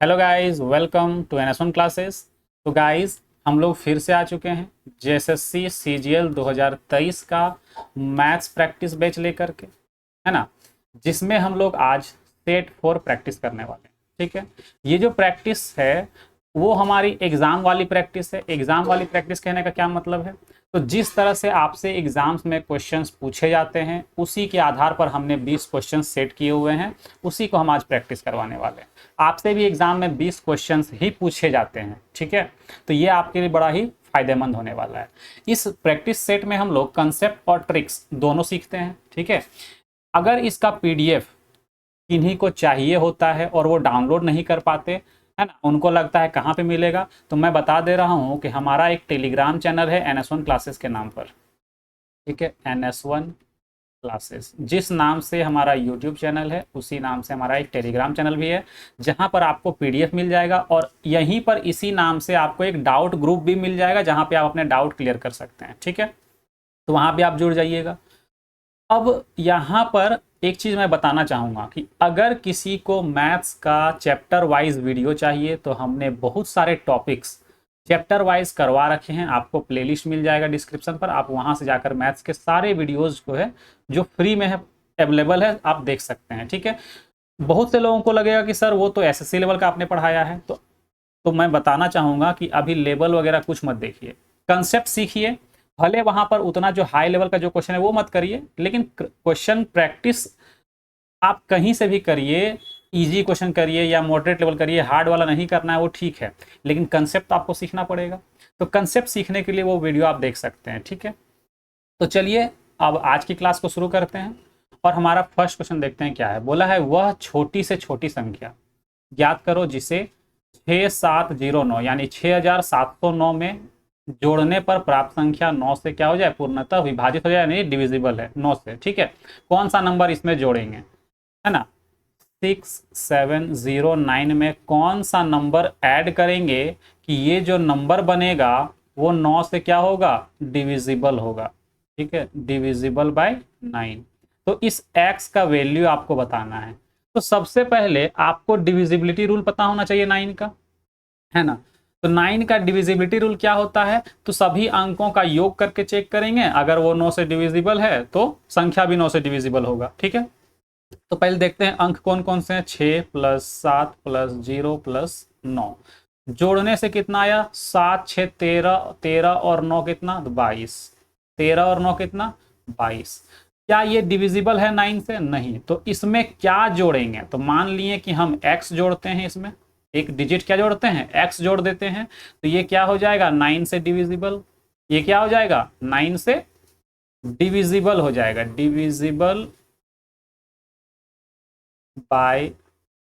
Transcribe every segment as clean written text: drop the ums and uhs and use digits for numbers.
Hello guys, welcome to NS1 classes. तो guys, हम लोग फिर से आ चुके हैं JSSC CGL 2023 का मैथ्स प्रैक्टिस बैच लेकर के, है ना। जिसमें हम लोग आज सेट 4 प्रैक्टिस करने वाले हैं। ठीक है, ये जो प्रैक्टिस है वो हमारी एग्ज़ाम वाली प्रैक्टिस है। एग्ज़ाम वाली प्रैक्टिस कहने का क्या मतलब है? तो जिस तरह से आपसे एग्ज़ाम्स में क्वेश्चंस पूछे जाते हैं उसी के आधार पर हमने 20 क्वेश्चन सेट किए हुए हैं, उसी को हम आज प्रैक्टिस करवाने वाले हैं। आपसे भी एग्ज़ाम में 20 क्वेश्चंस ही पूछे जाते हैं, ठीक है। तो ये आपके लिए बड़ा ही फायदेमंद होने वाला है। इस प्रैक्टिस सेट में हम लोग कंसेप्ट और ट्रिक्स दोनों सीखते हैं, ठीक है। अगर इसका PDF किन्हीं को चाहिए होता है और वो डाउनलोड नहीं कर पाते, है ना, उनको लगता है कहाँ पे मिलेगा, तो मैं बता दे रहा हूँ कि हमारा एक टेलीग्राम चैनल है NS1 क्लासेस के नाम पर। ठीक है, NS1 क्लासेस जिस नाम से हमारा यूट्यूब चैनल है उसी नाम से हमारा एक टेलीग्राम चैनल भी है, जहां पर आपको PDF मिल जाएगा और यहीं पर इसी नाम से आपको एक डाउट ग्रुप भी मिल जाएगा जहां पे आप अपने डाउट क्लियर कर सकते हैं। ठीक है, तो वहां पे आप जुड़ जाइएगा। अब यहाँ पर एक चीज़ मैं बताना चाहूँगा कि अगर किसी को मैथ्स का चैप्टर वाइज वीडियो चाहिए तो हमने बहुत सारे टॉपिक्स चैप्टर वाइज करवा रखे हैं। आपको प्लेलिस्ट मिल जाएगा डिस्क्रिप्शन पर, आप वहाँ से जाकर मैथ्स के सारे वीडियोज़ को है जो फ्री में है, अवेलेबल है, आप देख सकते हैं। ठीक है, बहुत से लोगों को लगेगा कि सर वो तो SSC लेवल का आपने पढ़ाया है, तो मैं बताना चाहूँगा कि अभी लेवल वगैरह कुछ मत देखिए, कंसेप्ट सीखिए। भले वहां पर उतना जो हाई लेवल का जो क्वेश्चन है वो मत करिए, लेकिन क्वेश्चन प्रैक्टिस आप कहीं से भी करिए। इजी क्वेश्चन करिए या मॉडरेट लेवल करिए, हार्ड वाला नहीं करना है वो ठीक है, लेकिन कंसेप्ट आपको सीखना पड़ेगा। तो कंसेप्ट सीखने के लिए वो वीडियो आप देख सकते हैं। ठीक है, तो चलिए अब आज की क्लास को शुरू करते हैं और हमारा फर्स्ट क्वेश्चन देखते हैं क्या है। बोला है वह छोटी से छोटी संख्या ज्ञात करो जिसे 6709 यानी 6709 में जोड़ने पर प्राप्त संख्या 9 से क्या हो जाए, पूर्णतः विभाजित हो जाए, यानी डिविजिबल है 9 से। ठीक है, कौन सा नंबर इसमें जोड़ेंगे, है ना। 6709 में कौन सा नंबर ऐड करेंगे कि ये जो नंबर बनेगा वो 9 से क्या होगा, डिविजिबल होगा। ठीक है, डिविजिबल बाय 9। तो इस x का वैल्यू आपको बताना है। तो सबसे पहले आपको डिविजिबिलिटी रूल पता होना चाहिए 9 का, है ना। तो 9 का डिविजिबिलिटी रूल क्या होता है, तो सभी अंकों का योग करके चेक करेंगे, अगर वो 9 से डिविजिबल है तो संख्या भी 9 से डिविजिबल होगा। ठीक है, तो पहले देखते हैं अंक कौन कौन से हैं। 6 + 7 + 0 + 9 जोड़ने से कितना आया, 7 6 13, 13 और 9 कितना, 22। 13 और 9 कितना, 22। क्या ये डिविजिबल है 9 से? नहीं। तो इसमें क्या जोड़ेंगे, तो मान लिए कि हम x जोड़ते हैं, इसमें एक डिजिट क्या जोड़ते हैं, x जोड़ देते हैं, तो ये क्या हो जाएगा, 9 से डिविजिबल। ये क्या हो जाएगा, 9 से डिविजिबल हो जाएगा, डिविजिबल बाय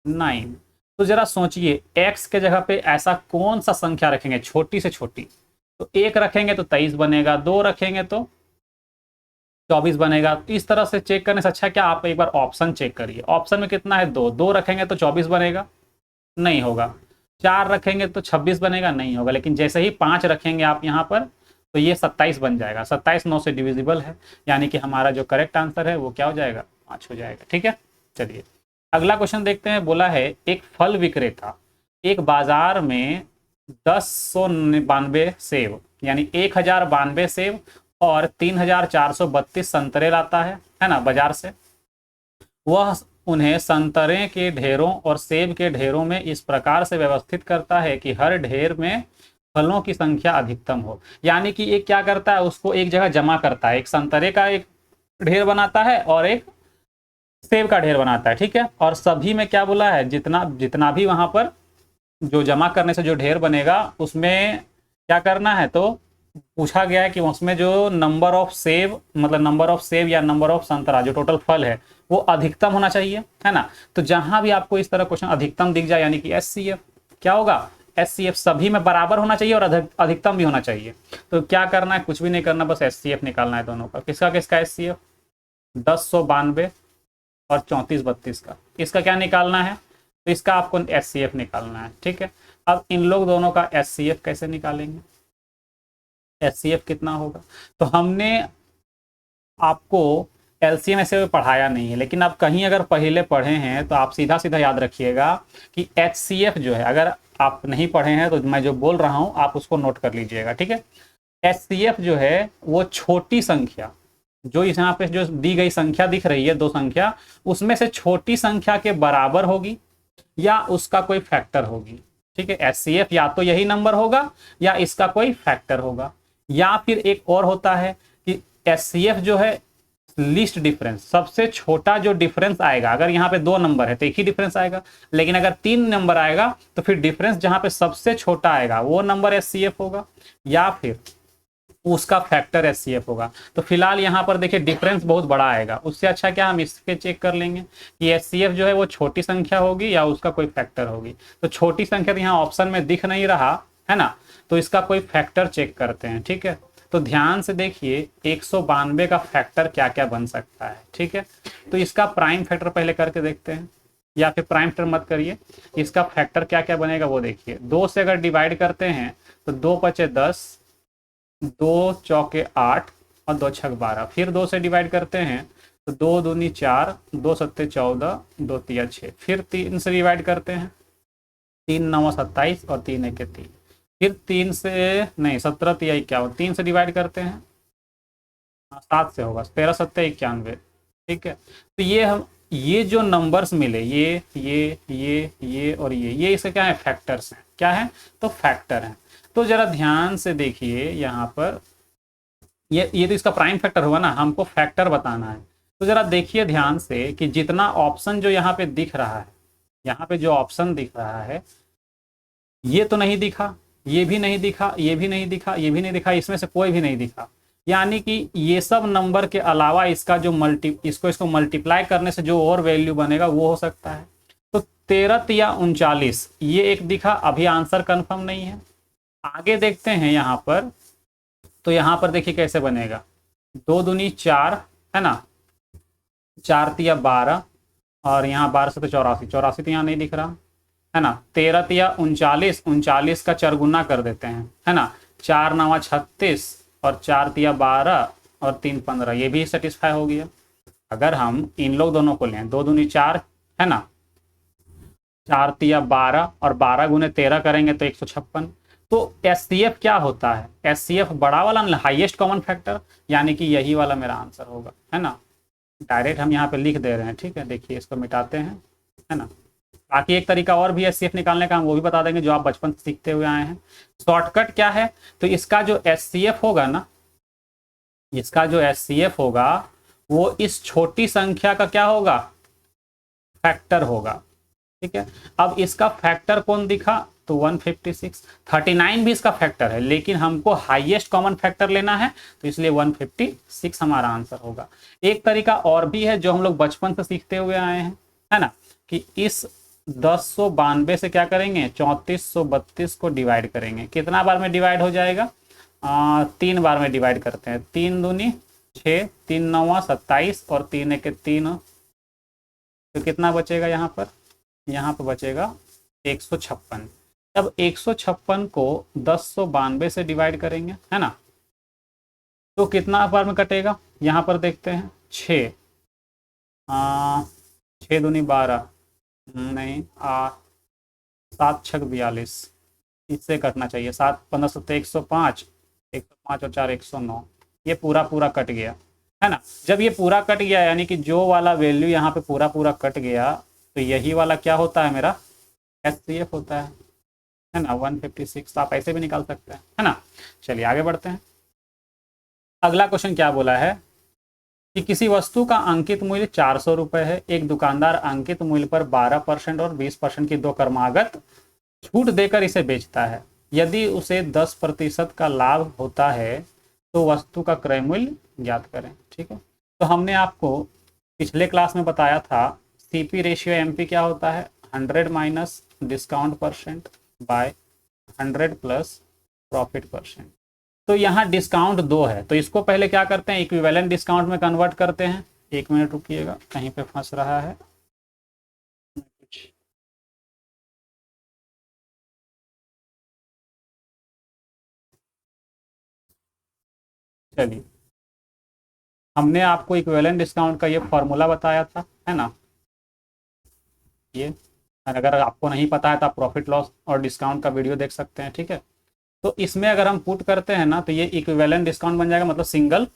9। तो जरा सोचिए x के जगह पे ऐसा कौन सा संख्या रखेंगे छोटी से छोटी, तो 1 रखेंगे तो 23 बनेगा, 2 रखेंगे तो 24 बनेगा। तो इस तरह से चेक करने से अच्छा क्या, आप एक बार ऑप्शन चेक करिए। ऑप्शन में कितना है, 2, 2 रखेंगे तो 24 बनेगा, नहीं होगा। 4 रखेंगे तो 26 बनेगा, नहीं होगा। लेकिन जैसे ही 5 रखेंगे आप यहाँ पर तो ये 27 बन जाएगा। 27 9 से डिविजिबल है, यानी कि हमारा जो करेक्ट आंसर है वो क्या हो जाएगा, 5 हो जाएगा। ठीक है, चलिए अगला क्वेश्चन देखते हैं। बोला है एक फल विक्रेता एक बाजार में 1092 सेब यानी 1092 सेब और 3432 संतरे लाता है ना, बाजार से। वह उन्हें संतरे के ढेरों और सेब के ढेरों में इस प्रकार से व्यवस्थित करता है कि हर ढेर में फलों की संख्या अधिकतम हो। यानी कि एक क्या करता है, उसको एक जगह जमा करता है, एक संतरे का एक ढेर बनाता है और एक सेब का ढेर बनाता है। ठीक है, और सभी में क्या बोला है, जितना जितना भी वहां पर जो जमा करने से जो ढेर बनेगा उसमें क्या करना है, तो पूछा गया है कि उसमें जो नंबर ऑफ सेब, मतलब नंबर ऑफ सेब या नंबर ऑफ संतरा जो टोटल फल है वो अधिकतम होना चाहिए, है ना। तो जहां भी आपको इस तरह क्वेश्चन अधिकतम दिख जाए यानी कि SCF क्या होगा, SCF सभी में बराबर होना चाहिए और अधिकतम भी होना चाहिए। तो क्या करना है, कुछ भी नहीं करना, बस SCF निकालना है दोनों का। किसका किसका SCF, 1092 और 3432 का। इसका क्या निकालना है, तो इसका आपको SCF निकालना है। ठीक है, अब इन लोग दोनों का SCF कैसे निकालेंगे, SCF कितना होगा, तो हमने आपको एलसीएम ऐसे पढ़ाया नहीं है, लेकिन आप कहीं अगर पहले पढ़े हैं तो आप सीधा सीधा याद रखिएगा कि एचसीएफ जो है, अगर आप नहीं पढ़े हैं तो मैं जो बोल रहा हूं आप उसको नोट कर लीजिएगा, ठीक है। एचसीएफ जो है वो छोटी संख्या, जो इस यहाँ पे जो दी गई संख्या दिख रही है, दो संख्या, उसमें से छोटी संख्या के बराबर होगी या उसका कोई फैक्टर होगी, ठीक है। एचसीएफ या तो यही नंबर होगा या इसका कोई फैक्टर होगा, या फिर एक और होता है कि एचसीएफ जो है लीस्ट डिफरेंस, सबसे छोटा जो डिफरेंस आएगा, अगर यहाँ पे दो नंबर है तो एक ही डिफरेंस आएगा, लेकिन अगर तीन नंबर आएगा तो फिर डिफरेंस जहां पे सबसे छोटा आएगा वो नंबर एचसीएफ होगा, या फिर उसका फैक्टर एचसीएफ होगा। तो फिलहाल यहाँ पर देखिए डिफरेंस बहुत बड़ा आएगा, उससे अच्छा क्या हम इसके चेक कर लेंगे कि एचसीएफ जो है वो छोटी संख्या होगी या उसका कोई फैक्टर होगी। तो छोटी संख्या तो यहाँ ऑप्शन में दिख नहीं रहा है ना, तो इसका कोई फैक्टर चेक करते हैं, ठीक है। तो ध्यान से देखिए 192 का फैक्टर क्या क्या बन सकता है, ठीक है। तो इसका प्राइम फैक्टर पहले करके देखते हैं, या फिर प्राइम फैक्टर मत करिए, इसका फैक्टर क्या क्या बनेगा वो देखिए। 2 से अगर डिवाइड करते हैं तो 2 पचे 10, 2 चौके 8 और 2 छक 12, फिर 2 से डिवाइड करते हैं तो 2 दूनी 4, 2 सत्ते 14, 2 तिया 6, फिर 3 से डिवाइड करते हैं, 3 9 27 और 3 1 3, फिर 3 से नहीं 17 तिया 51, 3 से डिवाइड करते हैं, 7 से होगा, 13 सत्ते 91, ठीक है। तो ये हम ये जो नंबर्स मिले, ये और ये इसके क्या है, फैक्टर्स हैं, क्या है, तो फैक्टर हैं। तो जरा ध्यान से देखिए यहाँ पर, ये तो इसका प्राइम फैक्टर हुआ ना, हमको फैक्टर बताना है। तो जरा देखिए ध्यान से कि जितना ऑप्शन जो यहाँ पे दिख रहा है, यहाँ पे जो ऑप्शन दिख रहा है, ये तो नहीं दिखा, ये भी नहीं दिखा, ये भी नहीं दिखा, ये भी नहीं दिखा, इसमें से कोई भी नहीं दिखा, यानी कि ये सब नंबर के अलावा इसका जो इसको मल्टीप्लाई करने से जो और वैल्यू बनेगा वो हो सकता है। तो 13 या 39 ये एक दिखा, अभी आंसर कंफर्म नहीं है। आगे देखते हैं यहाँ पर, तो यहाँ पर देखिए कैसे बनेगा, 2 दूनी 4 है ना, 4 तिया 12, और यहाँ 12 से तो 84, 84 तो यहाँ नहीं दिख रहा है ना। 13 तिया 39, 39 का चरगुना कर देते हैं है ना, 4 9 36 और 4 तिया 12 और 3 15, ये भी सेटिस्फाई हो गया। अगर हम इन लोग दोनों को लें, 2 दूनी 4 है ना, 4 तिया 12 और 12 गुने 13 करेंगे तो 156। तो एचसीएफ क्या होता है, एचसीएफ बड़ा वाला हाईएस्ट कॉमन फैक्टर, यानी कि यही वाला मेरा आंसर होगा, है ना। डायरेक्ट हम यहाँ पे लिख दे रहे हैं, ठीक है। देखिए इसको मिटाते हैं, है ना। बाकी एक तरीका और भी एचसीएफ निकालने का, हम वो भी बता देंगे जो आप बचपन से सीखते हुए आए हैं। शॉर्टकट क्या है, तो इसका जो एचसीएफ होगा ना, इसका जो एचसीएफ होगा वो इस छोटी संख्या का क्या होगा, फैक्टर होगा, ठीक है। अब इसका फैक्टर कौन दिखा, तो 156, 39 भी इसका फैक्टर है, लेकिन हमको हाईएस्ट कॉमन फैक्टर लेना है, तो इसलिए 156 हमारा आंसर होगा। एक तरीका और भी है जो हम लोग बचपन से सीखते हुए आए हैं, है ना, कि इस 1092 से क्या करेंगे, 3432 को डिवाइड करेंगे। कितना बार में डिवाइड हो जाएगा, 3 बार में डिवाइड करते हैं, 3 दूनी 6, 3 9 27 और 3 1 3, तो कितना बचेगा यहाँ पर बचेगा 156। अब 156 को 1092 से डिवाइड करेंगे, है ना, तो कितना बार में कटेगा, यहाँ पर देखते हैं 6, 6 दूनी 12, नहीं 7 छक 42, इससे कटना चाहिए, 7 15 सत्ते 105, 105 और 4 109, ये पूरा पूरा कट गया, है ना। जब ये पूरा कट गया यानी कि जो वाला वैल्यू यहाँ पे पूरा पूरा कट गया, तो यही वाला क्या होता है, मेरा एचसीएफ होता है ना, 156। तो आप ऐसे भी निकाल सकते हैं, है ना। चलिए आगे बढ़ते हैं। अगला क्वेश्चन क्या बोला है कि किसी वस्तु का अंकित मूल्य 400 रुपए है, एक दुकानदार अंकित मूल्य पर 12% और 20% की दो क्रमागत छूट देकर इसे बेचता है। यदि उसे 10% का लाभ होता है तो वस्तु का क्रय मूल्य ज्ञात करें, ठीक है। तो हमने आपको पिछले क्लास में बताया था सीपी रेशियो एमपी क्या होता है, 100 minus discount percent by 100 plus profit percent. तो यहाँ डिस्काउंट 2 है, तो इसको पहले क्या करते हैं, इक्विवेलेंट डिस्काउंट में कन्वर्ट करते हैं। 1 मिनट रुकिएगा, कहीं पे फंस रहा है कुछ। चलिए हमने आपको इक्विवेलेंट डिस्काउंट का ये फॉर्मूला बताया था, है ना, ये। और अगर आपको नहीं पता है तो आप प्रॉफिट लॉस और डिस्काउंट का वीडियो देख सकते हैं, ठीक है। तो इसमें अगर हम पुट करते हैं ना तो ये इक्विवेलेंट डिस्काउंट बन जाएगा, मतलब सिंगल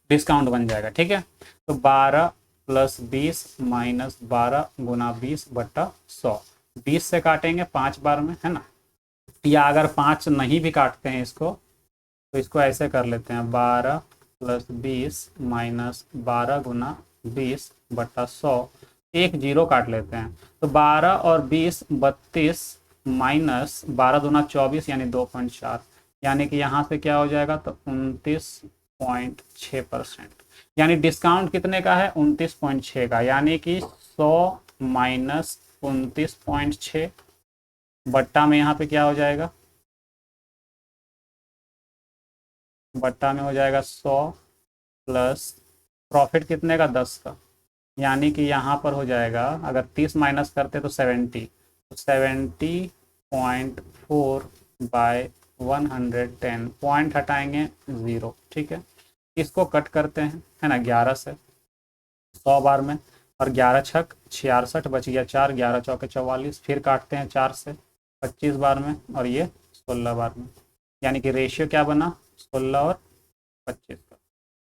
डिस्काउंट बन जाएगा, ठीक है। तो 12 + 20 - 12 गुना 20/100, 20 से काटेंगे 5 बार में, है ना। या अगर 5 नहीं भी काटते हैं इसको, तो इसको ऐसे कर लेते हैं, 12 + 20 - 12 गुना 20/100, एक जीरो काट लेते हैं। तो 12 और 20 32 माइनस 12 दूना 24 यानी 2.4, यानी कि यहाँ से क्या हो जाएगा, तो 29.6%। यानी डिस्काउंट कितने का है, 29.6 का, यानी कि 100 माइनस 29.6 बट्टा में यहाँ पे क्या हो जाएगा, बट्टा में हो जाएगा 100 प्लस प्रॉफिट कितने का, 10 का, यानी कि यहाँ पर हो जाएगा, अगर 30 माइनस करते तो 70, तो 70.4/110, पॉइंट हटाएंगे 0, ठीक है। इसको कट करते हैं, है ना, 11 से 100 बार में, और 11 छक 66 बच गया 4, 11 चौके 44, फिर काटते हैं 4 से 25 बार में, और ये 16 बार में, यानी कि रेशियो क्या बना, 16 और 25 का।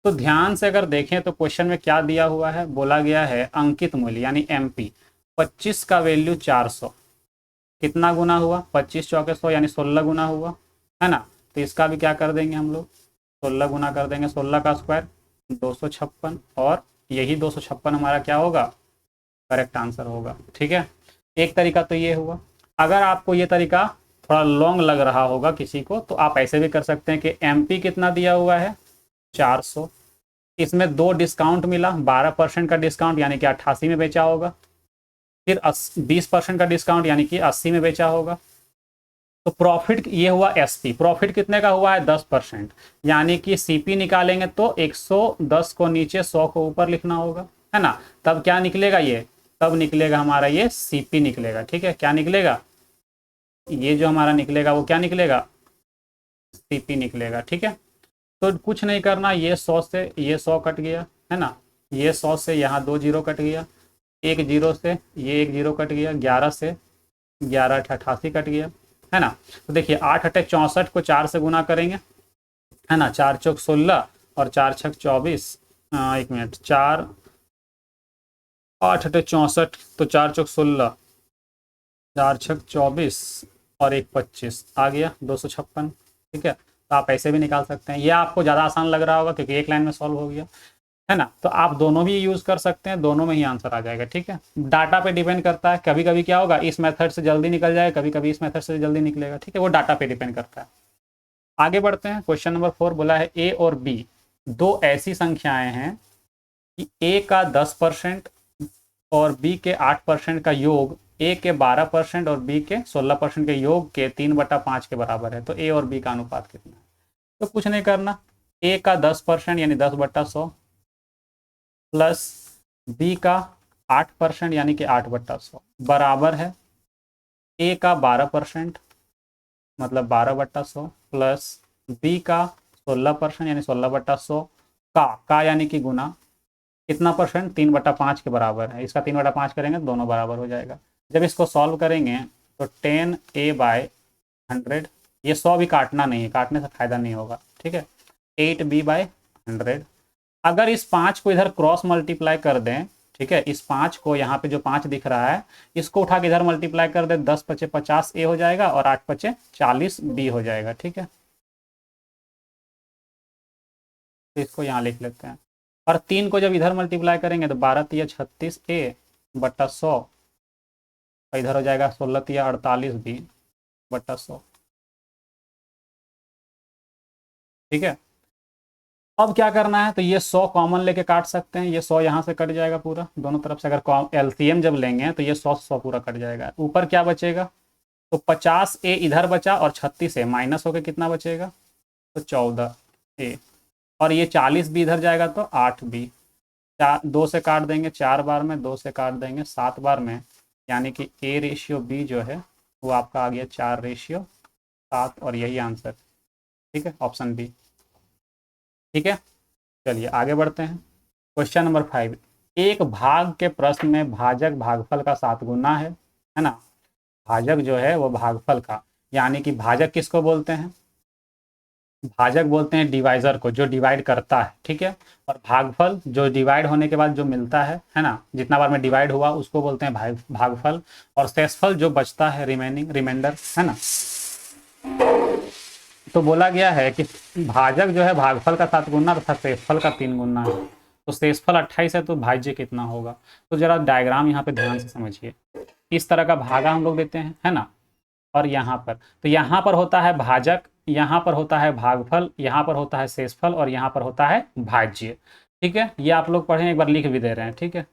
तो ध्यान से अगर देखें तो क्वेश्चन में क्या दिया हुआ है, बोला गया है अंकित मूल्य यानी एमपी 25 का वैल्यू 400, कितना गुना हुआ, 25 चौके 100 यानी 16 गुना हुआ, है ना। तो इसका भी क्या कर देंगे हम लोग, 16 गुना कर देंगे, 16 का स्क्वायर 256, और यही 256 हमारा क्या होगा, करेक्ट आंसर होगा, ठीक है। एक तरीका तो ये हुआ। अगर आपको ये तरीका थोड़ा लॉन्ग लग रहा होगा किसी को, तो आप ऐसे भी कर सकते हैं कि एमपी कितना दिया हुआ है, 400, इसमें 2 डिस्काउंट मिला, 12% का डिस्काउंट यानी कि 88 में बेचा होगा, फिर 20% का डिस्काउंट यानी कि 80 में बेचा होगा। तो प्रॉफिट ये हुआ एसपी, प्रॉफिट कितने का हुआ है, 10%, यानी कि सीपी निकालेंगे तो 110 को नीचे 100 को ऊपर लिखना होगा, है ना। तब क्या निकलेगा, ये तब निकलेगा हमारा ये सीपी निकलेगा, ठीक है। क्या निकलेगा, ये जो हमारा निकलेगा वो क्या निकलेगा, सीपी निकलेगा, ठीक है। तो कुछ नहीं करना, ये 100 से ये 100 कट गया, है ना, ये 100 से यहाँ 2 जीरो कट गया, एक जीरो से ये एक जीरो कट गया, 11 से 11 88 कट गया, है ना। तो देखिए 8 अट्ठे 64 को 4 से गुना करेंगे, है ना, 4 चौक 16 और 4 छक 24, एक मिनट, 4 8 अट्ठे 64, तो 4 चौक 16, 4 छक 24 और एक 25 आ गया 256, ठीक है। तो आप ऐसे भी निकाल सकते हैं, ये आपको ज़्यादा आसान लग रहा होगा क्योंकि एक लाइन में सॉल्व हो गया, है ना। तो आप दोनों भी यूज़ कर सकते हैं, दोनों में ही आंसर आ जाएगा, ठीक है। डाटा पे डिपेंड करता है, कभी कभी क्या होगा इस मेथड से जल्दी निकल जाएगा, कभी कभी इस मेथड से जल्दी निकलेगा, ठीक है, वो डाटा पे डिपेंड करता है। आगे बढ़ते हैं, क्वेश्चन नंबर 4 बोला है ए और बी दो ऐसी संख्याएं हैं कि ए का 10% और बी के 8% का योग ए के 12% और बी के 16% के योग के 3/5 के बराबर है। तो ए और बी का अनुपात कितना है, तो कुछ नहीं करना, ए का 10% यानी 10/100 प्लस बी का 8% यानी कि 8/100 बराबर है ए का 12% मतलब 12/100 प्लस बी का 16% यानी 16/100 का यानी कि गुना कितना परसेंट, 3/5 के बराबर है। इसका 3/5 करेंगे तो दोनों बराबर हो जाएगा। जब इसको सॉल्व करेंगे तो 10a/100, ये 100 भी काटना नहीं है, काटने से फायदा नहीं होगा, ठीक है। 8b/100, अगर इस 5 को इधर क्रॉस मल्टीप्लाई कर दें, ठीक है, इस 5 को यहाँ पे जो 5 दिख रहा है इसको उठा के इधर मल्टीप्लाई कर दे, 10 × 5 = 50 ए हो जाएगा और 8 × 5 = 40 बी हो जाएगा, ठीक है। तो इसको यहाँ लिख लेते हैं, और 3 को जब इधर मल्टीप्लाई करेंगे तो 12 × 3 = 36 ए बट्टा 100, और इधर हो जाएगा 16 × 3 = 48 बी बट्टा 100, ठीक है। अब क्या करना है, तो ये 100 कॉमन लेके काट सकते हैं, ये 100 यहाँ से कट जाएगा पूरा दोनों तरफ से, अगर एलसीएम जब लेंगे तो ये 100 पूरा कट जाएगा, ऊपर क्या बचेगा, तो 50 ए इधर बचा और 36 ए माइनस होकर कितना बचेगा, तो 14 ए, और ये 40 भी इधर जाएगा तो 8 बी, 2 से काट देंगे 4 बार में, 2 से काट देंगे 7 बार में, यानी कि A/B जो है वो आपका आ गया 4/7, और यही आंसर, ठीक है, ऑप्शन बी, ठीक है। चलिए आगे बढ़ते हैं। क्वेश्चन नंबर 5, एक भाग के प्रश्न में भाजक भागफल का 7 गुना है ना। भाजक जो है वो भागफल का, यानी कि भाजक किसको बोलते हैं, भाजक बोलते हैं डिवाइजर को, जो डिवाइड करता है, ठीक है। और भागफल जो डिवाइड होने के बाद जो मिलता है ना, जितना बार में डिवाइड हुआ उसको बोलते हैं भागफल। और शेषफल जो बचता है, रिमाइंडर, है ना। तो बोला गया है कि भाजक जो है भागफल का 7 गुना तथा शेषफल का 3 गुना है। तो शेषफल 28 है, तो भाज्य कितना होगा। तो जरा डायग्राम यहाँ पे ध्यान से समझिए। इस तरह का भागा हम लोग देते हैं, है ना। और यहाँ पर, तो यहाँ पर होता है भाजक, यहाँ पर होता है भागफल, यहाँ पर होता है शेषफल, और यहाँ पर होता है भाज्य, ठीक है। ये आप लोग पढ़ें, एक बार लिख भी दे रहे हैं, ठीक है।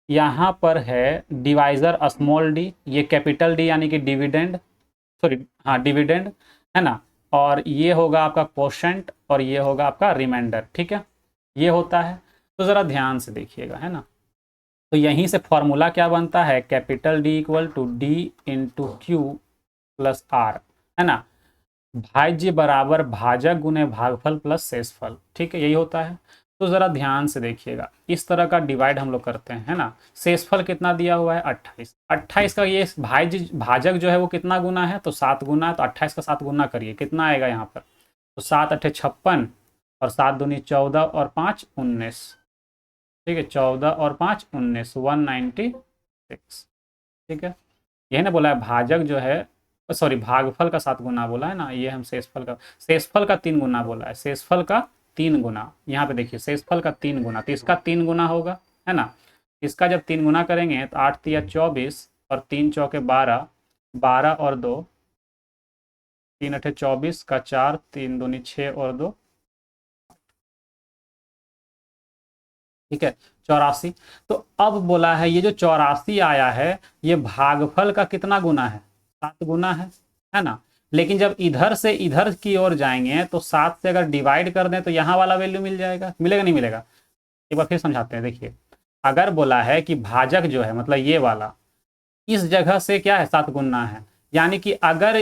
यहाँ पर है डिवाइजर स्मॉल डी, ये कैपिटल डी यानी कि डिविडेंड, सॉरी हाँ डिविडेंड, है ना। और ये होगा आपका क्वोशंट, और ये होगा आपका रिमाइंडर, ठीक है। ये होता है। तो ज़रा ध्यान से देखिएगा, है ना। तो यहीं से फॉर्मूला क्या बनता है, capital D equal to D into Q plus R, है ना। भाज्य बराबर भाजक गुने भागफल प्लस शेषफल, ठीक है, यही होता है। तो ज़रा ध्यान से देखिएगा, इस तरह का डिवाइड हम लोग करते हैं, है ना। शेषफल कितना दिया हुआ है 28, 28 का ये भाजक जो है वो कितना गुना है, तो 7 गुना है। तो 28 का 7 गुना करिए, कितना आएगा यहाँ पर, तो 7 8 56, और 7 दूनी 14, और 5 19, ठीक है। 14 और 5 19, 196, ठीक है। यही ना बोला है भाजक जो है, सॉरी भागफल का 7 गुना बोला है ना, ये हम शेषफल का 3 गुना बोला है, शेषफल का 3 गुना। यहाँ पे देखिए शेषफल का 3 गुना, तो इसका 3 गुना होगा, है ना। इसका जब 3 गुना करेंगे तो 8 तिया 24, और 3 चौके 12, 12 और 2, 3 अठे 24 का 4, 3 दूनी 6 और 2, ठीक है, 84। तो अब बोला है ये जो 84 आया है, ये भागफल का कितना गुना है, 7 गुना है ना। लेकिन जब इधर से इधर की ओर जाएंगे तो 7 से अगर डिवाइड कर दें तो यहाँ वाला वैल्यू मिल जाएगा, मिलेगा नहीं मिलेगा। एक बार फिर समझाते हैं, देखिए। अगर बोला है कि भाजक जो है, मतलब ये वाला, इस जगह से क्या है 7 गुना है, यानी कि अगर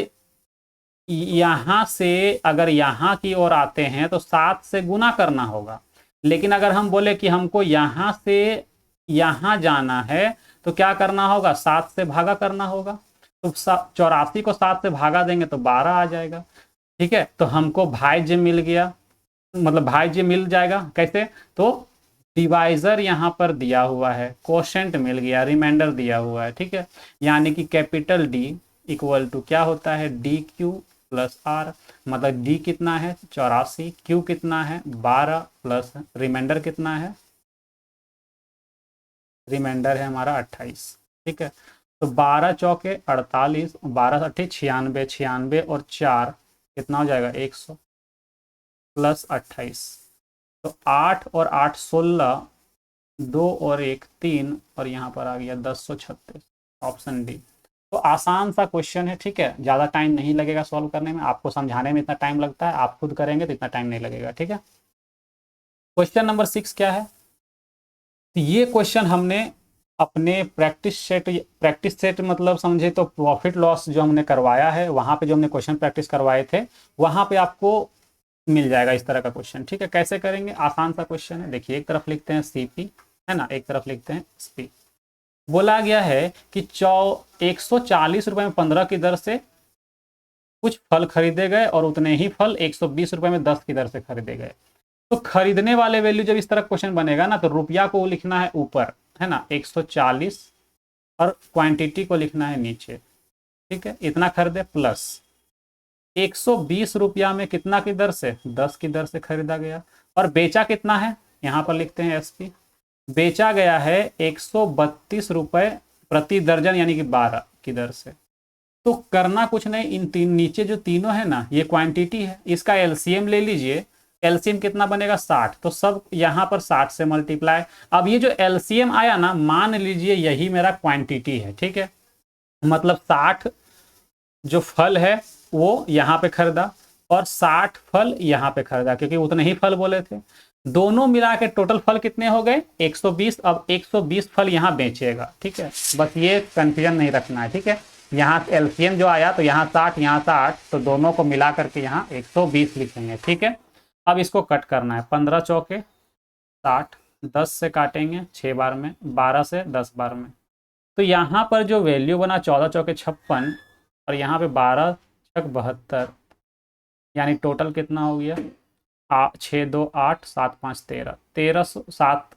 यहाँ से अगर यहाँ की ओर आते हैं तो 7 से गुना करना होगा। लेकिन अगर हम बोले कि हमको यहाँ से यहाँ जाना है तो क्या करना होगा, 7 से भागा करना होगा। तो 84 को 7 से भागा देंगे तो 12 आ जाएगा, ठीक है। तो हमको भाज्य मिल गया, मतलब भाज्य मिल जाएगा कैसे, तो डिवाइजर यहाँ पर दिया हुआ है, क्वोशंट मिल गया, रिमाइंडर दिया हुआ है, ठीक है। यानी कि कैपिटल डी इक्वल टू क्या होता है, डी क्यू प्लस आर। मतलब डी कितना है 84, क्यू कितना है 12, प्लस रिमाइंडर कितना है, रिमाइंडर है हमारा 28, ठीक है। तो 12 चौके 48, 12 अट्ठे 96, 96 और 4 कितना हो जाएगा 100, प्लस 28। तो 8 और 8 16, 2 और 1 3, और यहाँ पर आ गया 1036, ऑप्शन डी। तो आसान सा क्वेश्चन है, ठीक है। ज़्यादा टाइम नहीं लगेगा सॉल्व करने में, आपको समझाने में इतना टाइम लगता है, आप खुद करेंगे तो इतना टाइम नहीं लगेगा, ठीक है। क्वेश्चन नंबर 6 क्या है, तो ये क्वेश्चन हमने अपने प्रैक्टिस सेट मतलब समझे तो प्रॉफिट लॉस जो हमने करवाया है, वहाँ पे जो हमने क्वेश्चन प्रैक्टिस करवाए थे, वहाँ पे आपको मिल जाएगा इस तरह का क्वेश्चन, ठीक है। कैसे करेंगे, आसान सा क्वेश्चन है। देखिए एक तरफ लिखते हैं सीपी, है ना, एक तरफ लिखते हैं एसपी। बोला गया है कि 140 रुपए में 15 की दर से कुछ फल खरीदे गए, और उतने ही फल 120 रुपए में 10 की दर से खरीदे गए। तो खरीदने वाले वैल्यू जब इस तरह क्वेश्चन बनेगा ना, तो रुपया को लिखना है ऊपर, है ना 140, और क्वांटिटी को लिखना है नीचे, ठीक है। इतना खरीदे, प्लस 120 रुपया में कितना की दर से, 10 की दर से खरीदा गया। और बेचा कितना है, यहाँ पर लिखते हैं एसपी, बेचा गया है 132 रुपए प्रति दर्जन, यानी कि 12 की दर से। तो करना कुछ नहीं, इन तीन नीचे जो तीनों है ना, ये क्वांटिटी है, इसका एलसीएम ले लीजिए। एलसीएम कितना बनेगा 60, तो सब यहाँ पर 60 से मल्टीप्लाई। अब ये जो एलसीएम आया ना, मान लीजिए यही मेरा क्वांटिटी है, ठीक है। मतलब 60 जो फल है वो यहाँ पे खरीदा, और 60 फल यहाँ पे खरीदा, क्योंकि उतने ही फल बोले थे। दोनों मिला के टोटल फल कितने हो गए 120। अब 120 फल यहाँ बेचेगा, ठीक है। बस ये कंफ्यूजन नहीं रखना है, ठीक है। यहाँ एलसीएम जो आया तो यहाँ 60, यहाँ 60, तो दोनों को मिला करके यहाँ 120 लिखेंगे, ठीक है। अब इसको कट करना है, 15 चौके 60, 10 से काटेंगे 6 बार में, 12 से 10 बार में। तो यहाँ पर जो वैल्यू बना 14 चौके 56 और यहाँ पे 12 छक 72, यानी टोटल कितना हो गया 6 2 8 7 5 13, 1307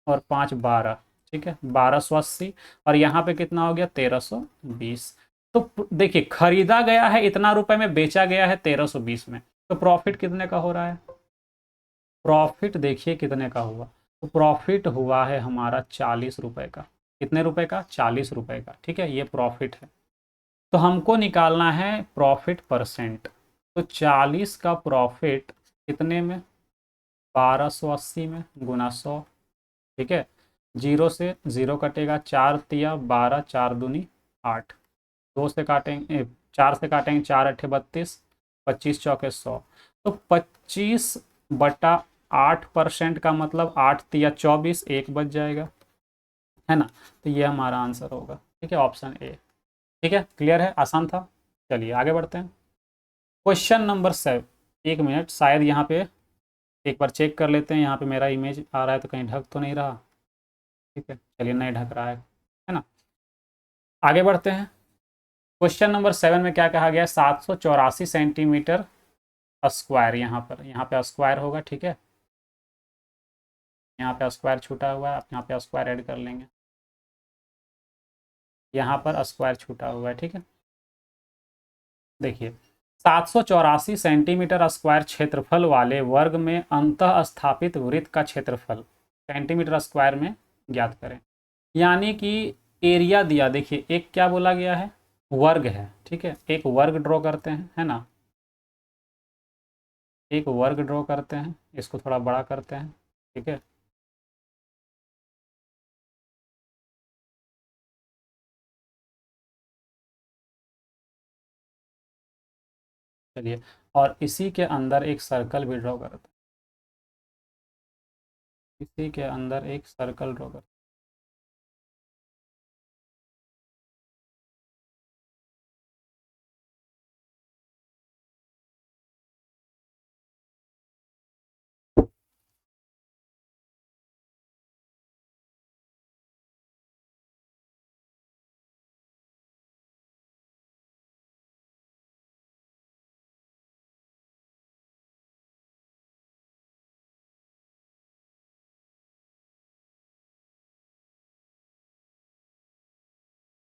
और 5 12, ठीक है 1280, और यहाँ पे कितना हो गया 1320। तो देखिए खरीदा गया है इतना रुपए में, बेचा गया है 1320 में, तो प्रॉफिट कितने का हो रहा है? प्रॉफिट देखिए कितने का हुआ, तो प्रॉफिट हुआ है हमारा 40 रुपए का। कितने रुपए का? 40 रुपए का, ठीक है, ये प्रॉफिट है। तो हमको निकालना है प्रॉफिट परसेंट। तो 40 का प्रॉफिट कितने में? 1280 में गुना 100, ठीक है। जीरो से जीरो कटेगा, 4 तिया 12, 4 दूनी 8, 2 से काटेंगे 4 से काटेंगे 4 अट्ठे 32, 25 चौके 100। तो 25/8% का मतलब 8 तिया 24, 1 बच जाएगा, है ना। तो ये हमारा आंसर होगा, ठीक है, ऑप्शन ए। ठीक है, क्लियर है, आसान था। चलिए आगे बढ़ते हैं। Question number 7। एक मिनट, शायद यहाँ पे एक बार चेक कर लेते हैं, यहाँ पे मेरा इमेज आ रहा है तो कहीं ढक तो नहीं रहा। ठीक है, चलिए नहीं ढक रहा है ना। आगे बढ़ते हैं। क्वेश्चन नंबर 7 में क्या कहा गया है? 784 सेंटीमीटर स्क्वायर, यहाँ पे स्क्वायर होगा, ठीक है। यहाँ पे स्क्वायर छूटा हुआ है, आप यहाँ पे स्क्वायर ऐड कर लेंगे, यहाँ पर स्क्वायर छूटा हुआ है, ठीक है। देखिए 784 सेंटीमीटर स्क्वायर क्षेत्रफल वाले वर्ग में अंतः स्थापित वृत्त का क्षेत्रफल सेंटीमीटर स्क्वायर में ज्ञात करें। यानी कि एरिया दिया, देखिए एक क्या बोला गया है? वर्ग है, ठीक है। एक वर्ग ड्रॉ करते हैं, है ना, एक वर्ग ड्रॉ करते हैं, इसको थोड़ा बड़ा करते हैं, ठीक है। चलिए, और इसी के अंदर एक सर्कल भी ड्रॉ करते हैं, इसी के अंदर एक सर्कल ड्रॉ करते हैं।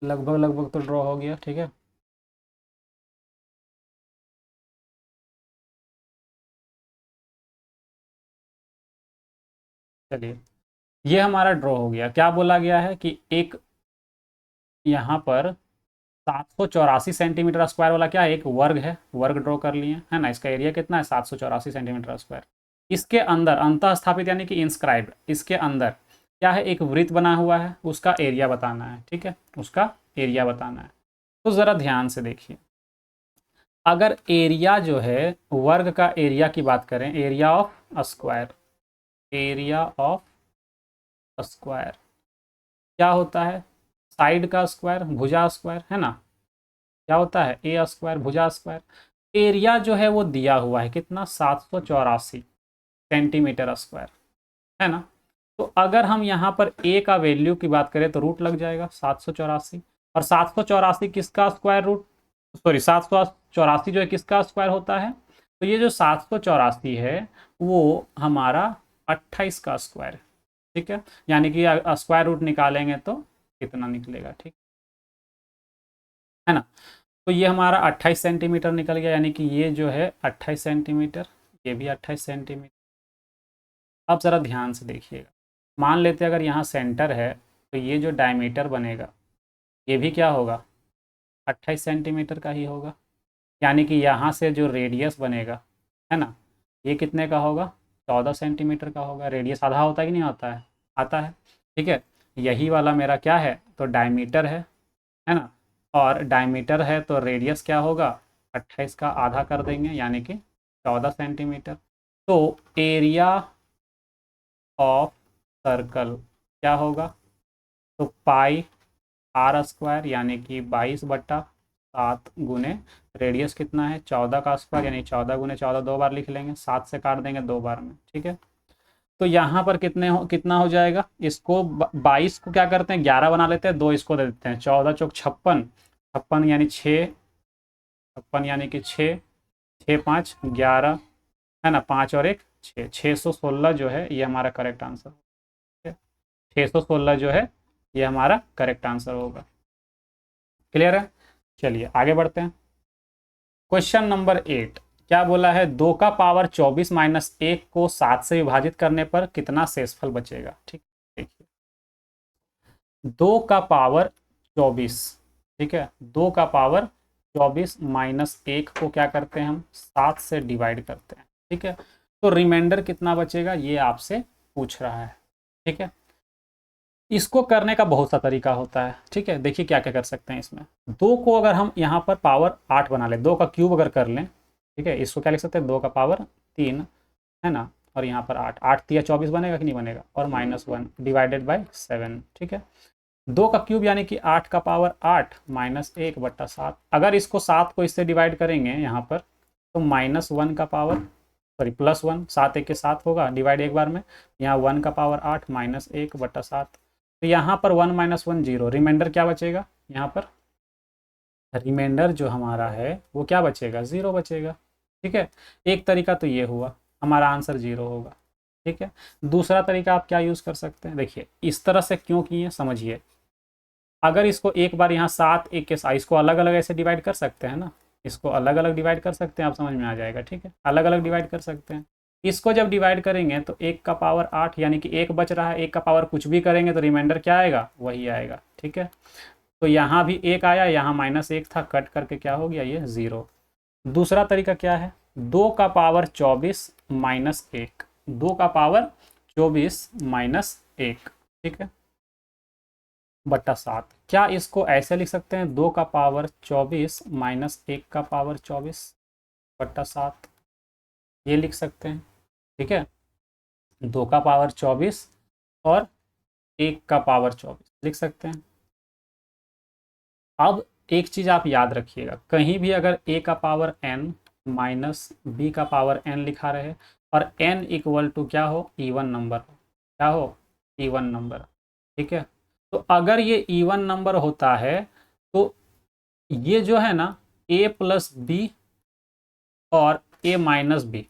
लगभग लगभग तो ड्रॉ हो गया, ठीक है। चलिए, ये हमारा ड्रॉ हो गया। क्या बोला गया है कि एक यहाँ पर 784 सेंटीमीटर स्क्वायर वाला क्या है? एक वर्ग है, वर्ग ड्रॉ कर लिए, है ना। इसका एरिया कितना है? 784 सेंटीमीटर स्क्वायर। इसके अंदर अंतः स्थापित यानी कि इंस्क्राइब्ड, इसके अंदर क्या है? एक वृत्त बना हुआ है, उसका एरिया बताना है, ठीक है, उसका एरिया बताना है। तो ज़रा ध्यान से देखिए, अगर एरिया जो है वर्ग का एरिया की बात करें, area of square, area of square क्या होता है? साइड का स्क्वायर, भुजा स्क्वायर, है ना। क्या होता है? ए स्क्वायर भुजा स्क्वायर। एरिया जो है वो दिया हुआ है कितना? 784 सेंटीमीटर स्क्वायर, है ना। तो अगर हम यहाँ पर ए का वैल्यू की बात करें तो रूट लग जाएगा 784, और 784 किसका स्क्वायर रूट, सॉरी 784 जो है किसका स्क्वायर होता है? तो ये जो 784 है वो हमारा 28 का स्क्वायर है, ठीक है। यानी कि स्क्वायर रूट निकालेंगे तो कितना निकलेगा, ठीक है ना। तो ये हमारा 28 सेंटीमीटर निकल गया, यानी कि ये जो है 28 सेंटीमीटर, ये भी 28 सेंटीमीटर। अब ज़रा ध्यान से देखिएगा, मान लेते हैं अगर यहाँ सेंटर है तो ये जो डायमीटर बनेगा ये भी क्या होगा? 28 सेंटीमीटर का ही होगा। यानी कि यहाँ से जो रेडियस बनेगा, है ना, ये कितने का होगा? 14 सेंटीमीटर का होगा। रेडियस आधा होता है कि नहीं होता है? आता है, ठीक है। यही वाला मेरा क्या है? तो डायमीटर है ना। और डायमीटर है तो रेडियस क्या होगा? 28 का आधा कर देंगे, यानी कि 14 सेंटीमीटर। तो एरिया ऑफ सर्कल क्या होगा? तो पाई आर स्क्वायर, यानी कि 22/100, 7 गुने रेडियस कितना है 14 का स्क्वायर, यानी 14 गुने 14 2 बार लिख लेंगे, 7 से काट देंगे 2 बार में, ठीक है। तो यहाँ पर कितना हो जाएगा, इसको 22 को क्या करते हैं 11 बना लेते हैं, 2 इसको दे देते हैं, 14 चौक 56, 56 यानी 6, 56 यानी कि 6, 6 5 11 है ना, 5 और 1 6, 616 जो है ये हमारा करेक्ट आंसर है। 616 जो है ये हमारा करेक्ट आंसर होगा। क्लियर है, चलिए आगे बढ़ते हैं। क्वेश्चन नंबर 8 क्या बोला है, 2 का पावर 24 माइनस 1 को 7 से विभाजित करने पर कितना शेषफल बचेगा। ठीक, देखिए 2 का पावर 24, ठीक है, 2 का पावर 24 माइनस 1 को क्या करते हैं हम 7 से डिवाइड करते हैं, ठीक है। तो रिमाइंडर कितना बचेगा ये आपसे पूछ रहा है, ठीक है। इसको करने का बहुत सा तरीका होता है, ठीक है। देखिए क्या क्या कर सकते हैं इसमें, 2 को अगर हम यहाँ पर पावर 8 बना लें, 2 का क्यूब अगर कर लें, ठीक है, इसको क्या लिख सकते हैं 2 का पावर 3 है ना, और यहाँ पर 8, 8 तिया 24 बनेगा कि नहीं बनेगा, और -1 डिवाइडेड बाय 7, ठीक है। 2 का क्यूब यानी कि 8 का पावर 8 माइनस 1/7, अगर इसको 7 को इससे डिवाइड करेंगे यहाँ पर तो -1 का पावर सॉरी +1, 7 1 के 7 होगा, डिवाइड एक बार में, यहाँ 1 का पावर 8 माइनस 1/7, तो यहाँ पर 1 - 1 0, रिमाइंडर क्या बचेगा, यहाँ पर रिमाइंडर जो हमारा है वो क्या बचेगा 0 बचेगा, ठीक है। एक तरीका तो ये हुआ, हमारा आंसर 0 होगा, ठीक है। दूसरा तरीका आप क्या यूज़ कर सकते हैं, देखिए इस तरह से क्यों किए समझिए, अगर इसको एक बार यहाँ 7 1 के 7 इसको अलग अलग ऐसे डिवाइड कर सकते हैं ना, इसको अलग अलग डिवाइड कर सकते हैं, आप समझ में आ जाएगा, ठीक है, अलग अलग डिवाइड कर सकते हैं। इसको जब डिवाइड करेंगे तो 1 का पावर 8 यानी कि 1 बच रहा है, 1 का पावर कुछ भी करेंगे तो रिमाइंडर क्या आएगा वही आएगा, ठीक है। तो यहाँ भी 1 आया, यहाँ -1 था, कट करके क्या हो गया ये 0। दूसरा तरीका क्या है, 2 का पावर 24 माइनस 1, 2 का पावर 24 माइनस 1, ठीक है, बट्टा 7, क्या इसको ऐसे लिख सकते हैं 2 का पावर 24 माइनस 1 का पावर 24 बट्टा 7, ये लिख सकते हैं, ठीक है। 2 का पावर 24 और 1 का पावर 24 लिख सकते हैं। अब एक चीज़ आप याद रखिएगा, कहीं भी अगर a का पावर n माइनस b का पावर n लिखा रहे और n इक्वल टू क्या हो इवन नंबर, क्या हो इवन नंबर, ठीक है। तो अगर ये इवन नंबर होता है तो ये जो है ना a प्लस बी और a माइनस बी,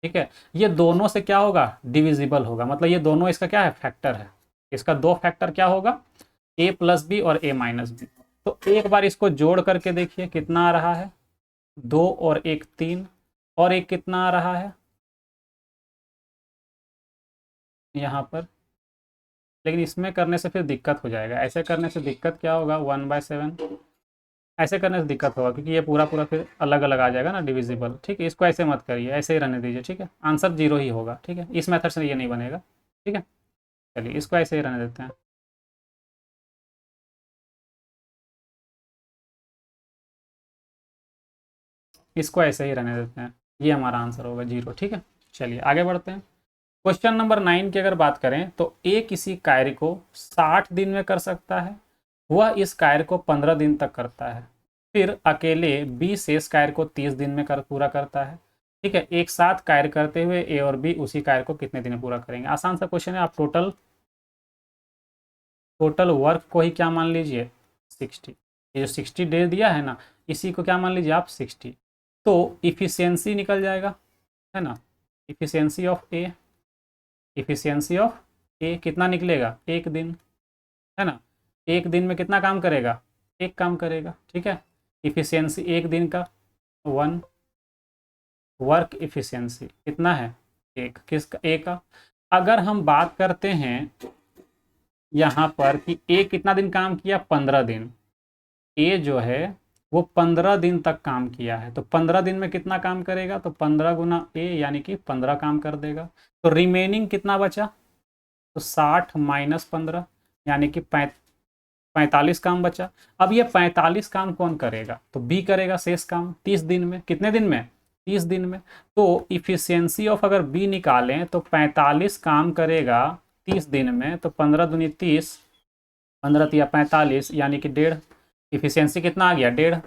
ठीक है, ये दोनों से क्या होगा डिविजिबल होगा, मतलब ये दोनों इसका क्या है फैक्टर है, इसका 2 फैक्टर क्या होगा a प्लस बी और a माइनस बी। तो एक बार इसको जोड़ करके देखिए कितना आ रहा है 2 और 1 3, और एक कितना आ रहा है यहाँ पर, लेकिन इसमें करने से फिर दिक्कत हो जाएगा, ऐसे करने से दिक्कत क्या होगा 1/7, ऐसे करने से दिक्कत होगा क्योंकि ये पूरा पूरा फिर अलग अलग आ जाएगा ना डिविजिबल, ठीक है। इसको ऐसे मत करिए, ऐसे ही रहने दीजिए, ठीक है, आंसर 0 ही होगा, ठीक है, इस मेथड से ये नहीं बनेगा, ठीक है। चलिए इसको ऐसे ही रहने देते हैं। इसको ऐसे ही रहने देते हैं, ये हमारा आंसर होगा 0, ठीक है। चलिए आगे बढ़ते हैं। क्वेश्चन नंबर 9 की अगर बात करें तो ए किसी कार्य को 60 दिन में कर सकता है, वह इस कार्य को 15 दिन तक करता है, फिर अकेले बी शेष कार्य को 30 दिन में पूरा करता है, ठीक है। एक साथ कार्य करते हुए ए और बी उसी कार्य को कितने दिन में पूरा करेंगे। आसान सा क्वेश्चन है, आप टोटल वर्क को ही क्या मान लीजिए 60, ये जो 60 डेज दिया है ना इसी को क्या मान लीजिए आप 60, तो इफिशियंसी निकल जाएगा, है ना, efficiency of A, efficiency of A कितना निकलेगा 1 दिन, है ना, 1 दिन में कितना काम करेगा 1 काम करेगा, ठीक है। इफिशियंसी 1 दिन का 1, वर्क इफिशियंसी कितना है 1, किसका ए का। अगर हम बात करते हैं यहाँ पर कि ए कितना दिन काम किया 15 दिन, ए जो है वो 15 दिन तक काम किया है, तो 15 दिन में कितना काम करेगा, तो 15 गुना ए यानी कि 15 काम कर देगा, तो रिमेनिंग कितना बचा, तो 60 माइनस 15 यानी कि 45 काम बचा। अब ये 45 काम कौन करेगा, तो बी करेगा शेष काम 30 दिन में, कितने दिन में 30 दिन में। तो इफिशियंसी ऑफ अगर बी निकालें तो 45 काम करेगा 30 दिन में, तो 15 दूनी 30, 15 तिया 45 यानी कि 1.5, इफिशियंसी कितना आ गया 1.5,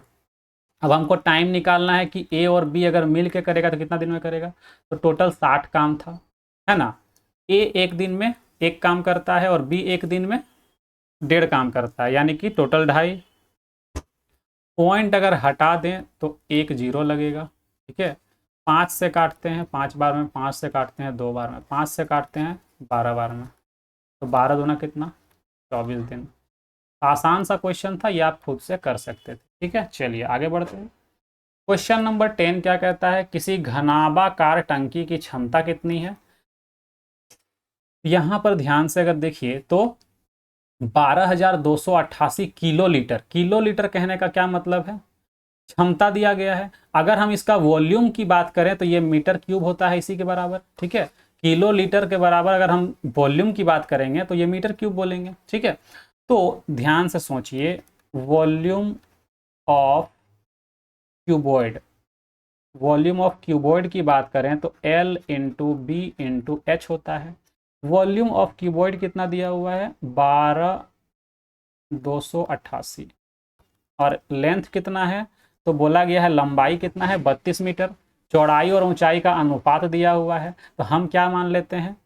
अब हमको टाइम निकालना है कि ए और बी अगर मिल के करेगा तो कितना दिन में करेगा, तो टोटल 60 काम था, है ना। ए एक दिन में एक काम करता है और बी एक दिन में 1.5 काम करता है, यानी कि टोटल 2.5। पॉइंट अगर हटा दें तो 1 0 लगेगा, ठीक है। 5 से काटते हैं 5 बार में, 5 से काटते हैं 2 बार में, 5 से काटते हैं 12 बार में, तो 12 दूना कितना, 24 दिन। आसान सा क्वेश्चन था, ये आप खुद से कर सकते थे, ठीक है। चलिए आगे बढ़ते हैं। क्वेश्चन नंबर 10 क्या कहता है, किसी घनाभाकार टंकी की क्षमता कितनी है। यहां पर ध्यान से अगर देखिए तो 12,288 किलो लीटर, किलो लीटर कहने का क्या मतलब है, क्षमता दिया गया है। अगर हम इसका वॉल्यूम की बात करें तो ये मीटर क्यूब होता है इसी के बराबर, ठीक है। किलो लीटर के बराबर अगर हम वॉल्यूम की बात करेंगे तो ये मीटर क्यूब बोलेंगे, ठीक है। तो ध्यान से सोचिए, volume of cuboid, volume of cuboid की बात करें तो L into B into H होता है। वॉल्यूम ऑफ क्यूबॉइड कितना दिया हुआ है, 12,288, और लेंथ कितना है, तो बोला गया है लंबाई कितना है, 32 मीटर। चौड़ाई और ऊंचाई का अनुपात दिया हुआ है, तो हम क्या मान लेते हैं,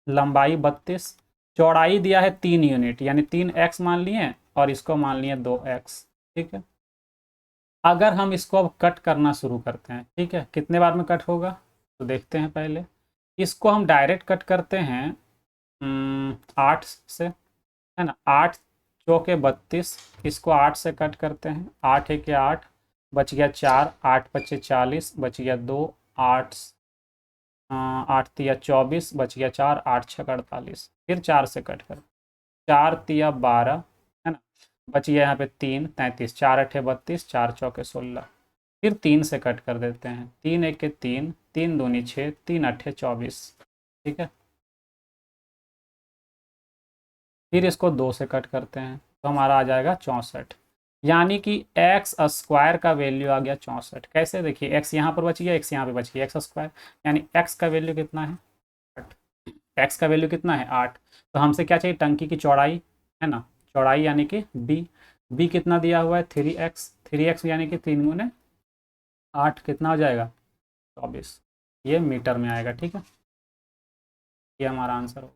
लंबाई 32, चौड़ाई दिया है 3 यूनिट यानी 3x मान लिए, और इसको मान लिए 2x, ठीक है। अगर हम इसको अब कट करना शुरू करते हैं, ठीक है, कितने बार में कट होगा, तो देखते हैं। पहले इसको हम डायरेक्ट कट करते हैं 8 से, है ना। 8 चौके 32, इसको 8 से कट करते हैं, 8 एक 8, बच गया 4, 8 पच्चे 40, बच गया 2, 8 8 तिया 24, बच गया 4, 8 छः 48, फिर 4 से कट कर, 4 तिया 12, है ना, बच गया यहाँ पे 3 33, 4 अठे 32, 4 चौके 16, फिर 3 से कट कर देते हैं, 3 एक के 3, 3 दूनी 6, 3 अठे 24, ठीक है। फिर इसको 2 से कट करते हैं तो हमारा आ जाएगा 64, यानी कि एक्स स्क्वायर का वैल्यू आ गया 64। कैसे, देखिए एक्स यहाँ पर बच गया, एक्स यहाँ पे बच गया, एक्स स्क्वायर, यानी एक्स का वैल्यू कितना है 8, एक्स का वैल्यू कितना है 8। तो हमसे क्या चाहिए, टंकी की चौड़ाई, है ना, चौड़ाई यानी कि बी, बी कितना दिया हुआ है 3x, 3x यानी कि 3 गुने 8 कितना हो जाएगा 24, ये मीटर में आएगा, ठीक है। ये हमारा आंसर हो,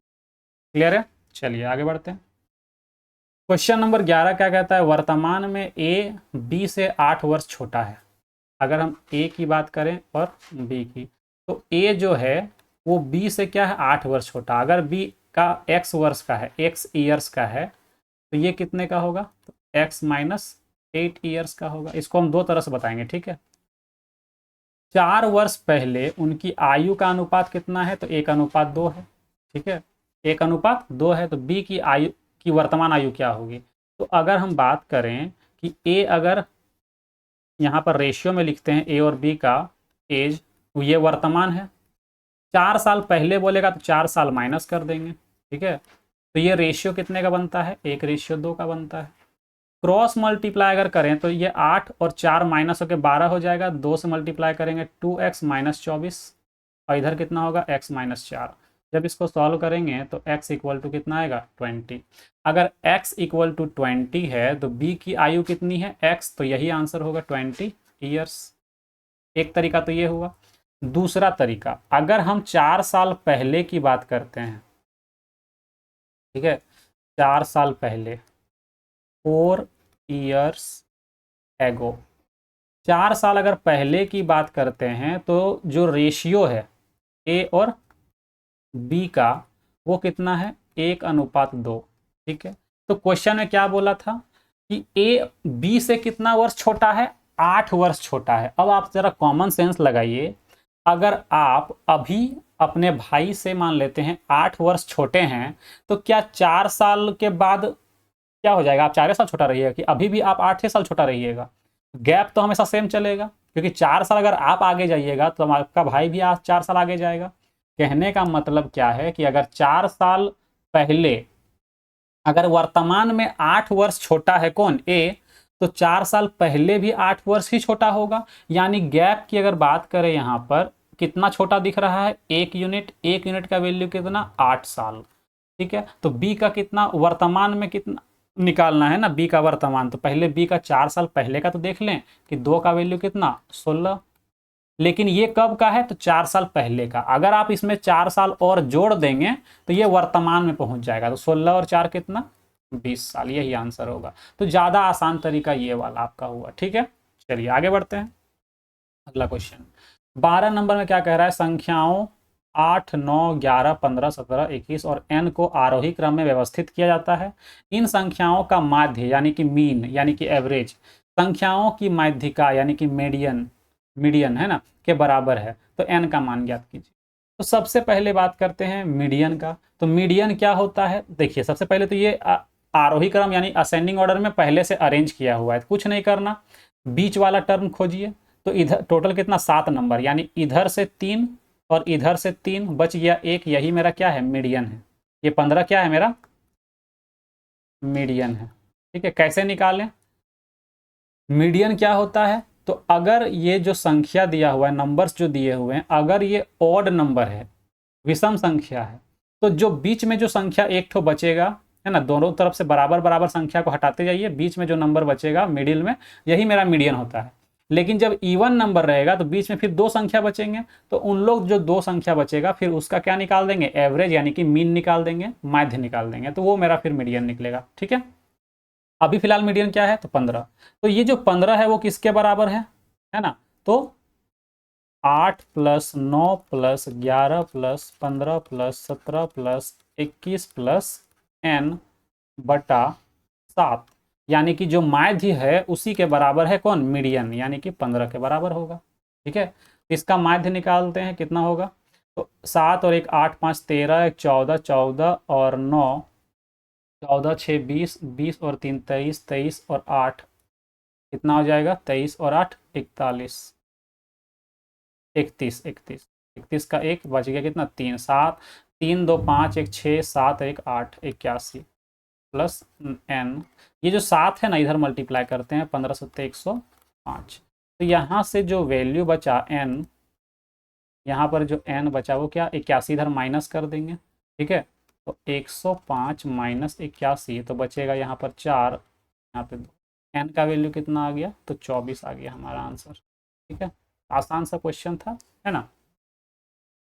क्लियर है। चलिए आगे बढ़ते हैं। क्वेश्चन नंबर 11 क्या कहता है, वर्तमान में ए बी से 8 वर्ष छोटा है। अगर हम ए की बात करें और बी की, तो ए जो है वो बी से क्या है 8 वर्ष छोटा। अगर बी का x वर्ष का है, x ईयर्स का है, तो ये कितने का होगा, तो x माइनस 8 ईयर्स का होगा। इसको हम दो तरह से बताएंगे, ठीक है। 4 वर्ष पहले उनकी आयु का अनुपात कितना है, तो 1:2 है, ठीक है। 1:2 है, तो बी की आयु की वर्तमान आयु क्या होगी। तो अगर हम बात करें कि ए, अगर यहाँ पर रेशियो में लिखते हैं ए और बी का एज, तो ये वर्तमान है। 4 साल पहले बोलेगा तो 4 साल माइनस कर देंगे, ठीक है। तो ये रेशियो कितने का बनता है, 1:2 का बनता है। क्रॉस मल्टीप्लाई अगर करें तो ये 8 और 4 माइनस होकर 12 हो जाएगा, 2 से मल्टीप्लाई करेंगे 2x माइनस 24, और इधर कितना होगा x माइनस 4। जब इसको सॉल्व करेंगे तो x इक्वल टू कितना आएगा 20। अगर x इक्वल टू 20 है तो b की आयु कितनी है x, तो यही आंसर होगा 20 ईयर्स। एक तरीका तो ये हुआ। दूसरा तरीका, अगर हम 4 साल पहले की बात करते हैं, ठीक है, 4 साल पहले, 4 ईयर्स एगो, 4 साल अगर पहले की बात करते हैं तो जो रेशियो है ए और बी का वो कितना है 1:2, ठीक है। तो क्वेश्चन में क्या बोला था कि ए बी से कितना वर्ष छोटा है, 8 वर्ष छोटा है। अब आप जरा कॉमन सेंस लगाइए, अगर आप अभी अपने भाई से मान लेते हैं 8 वर्ष छोटे हैं, तो क्या 4 साल के बाद क्या हो जाएगा, आप 4 साल छोटा रहिएगा कि अभी भी आप 8 साल छोटा रहिएगा। गैप तो हमेशा सेम चलेगा, क्योंकि 4 साल अगर आप आगे जाइएगा तो आपका भाई भी 4 साल आगे जाएगा। कहने का मतलब क्या है कि अगर 4 साल पहले, अगर वर्तमान में 8 वर्ष छोटा है कौन, ए, तो 4 साल पहले भी 8 वर्ष ही छोटा होगा। यानी गैप की अगर बात करें यहाँ पर कितना छोटा दिख रहा है, 1 यूनिट, 1 यूनिट का वैल्यू कितना 8 साल, ठीक है। तो बी का कितना वर्तमान में कितना निकालना है ना बी का वर्तमान, तो पहले बी का 4 साल पहले का तो देख लें कि 2 का वैल्यू कितना 16, लेकिन ये कब का है तो 4 साल पहले का। अगर आप इसमें 4 साल और जोड़ देंगे तो ये वर्तमान में पहुंच जाएगा, तो 16 और 4 कितना 20 साल, यही आंसर होगा। तो ज्यादा आसान तरीका ये वाला आपका हुआ, ठीक है। चलिए आगे बढ़ते हैं, अगला क्वेश्चन 12 नंबर में क्या कह रहा है, संख्याओं 8, 9, 11, 15, 17, 21 और n को आरोही क्रम में व्यवस्थित किया जाता है। इन संख्याओं का माध्य यानी कि मीन यानी कि एवरेज संख्याओं की माध्यिका यानी कि मीडियन मीडियन है ना के बराबर है, तो n का मान ज्ञात कीजिए। तो सबसे पहले बात करते हैं मीडियन का। तो मीडियन क्या होता है, देखिए सबसे पहले तो ये आरोही क्रम यानी असेंडिंग ऑर्डर में पहले से अरेंज किया हुआ है, कुछ नहीं करना, बीच वाला टर्म खोजिए। तो इधर टोटल कितना 7 नंबर, यानी इधर से 3 और इधर से 3 बच गया 1, यही मेरा क्या है मीडियन है। ये 15 क्या है मेरा मीडियन है, ठीक है। कैसे निकालें मीडियन क्या होता है, तो अगर ये जो संख्या दिया हुआ है नंबर्स जो दिए हुए हैं, अगर ये ऑड नंबर है विषम संख्या है, तो जो बीच में जो संख्या एक ठो बचेगा है ना, दोनों तरफ से बराबर बराबर संख्या को हटाते जाइए, बीच में जो नंबर बचेगा मिडिल में, यही मेरा मीडियन होता है। लेकिन जब इवन नंबर रहेगा तो बीच में फिर 2 संख्या बचेंगे, तो उन लोग जो 2 संख्या बचेगा फिर उसका क्या निकाल देंगे एवरेज यानी कि मीन निकाल देंगे, माध्य निकाल देंगे, तो वो मेरा फिर मीडियन निकलेगा, ठीक है। अभी फिलहाल मीडियन क्या है तो 15, तो ये जो 15 है वो किसके बराबर है ना, तो 8 plus 9 plus 11 plus 15 plus 17 plus 21 plus n बटा 7, यानी कि जो माध्य है उसी के बराबर है कौन मीडियन, यानी कि 15 के बराबर होगा, ठीक है। इसका माध्य निकालते हैं कितना होगा, तो 7 और 1 8 5 13 1 14 14 और 9 14 6 20 20 और 3 23 23 और 8 कितना हो जाएगा 23 और 8 41 31 31 31 का एक बच गया कितना 3 7 3 2 5 1 6 7 1 8 81 प्लस n, ये जो 7 है ना इधर मल्टीप्लाई करते हैं 15 सत्ते 105, तो यहाँ से जो वैल्यू बचा n, यहाँ पर जो n बचा वो क्या 81 इधर माइनस कर देंगे, ठीक है। तो 105 माइनस 81 तो बचेगा यहाँ पर 4, यहाँ पे 2, n का वैल्यू कितना आ गया तो 24 आ गया हमारा आंसर, ठीक है। आसान सा क्वेश्चन था, है ना।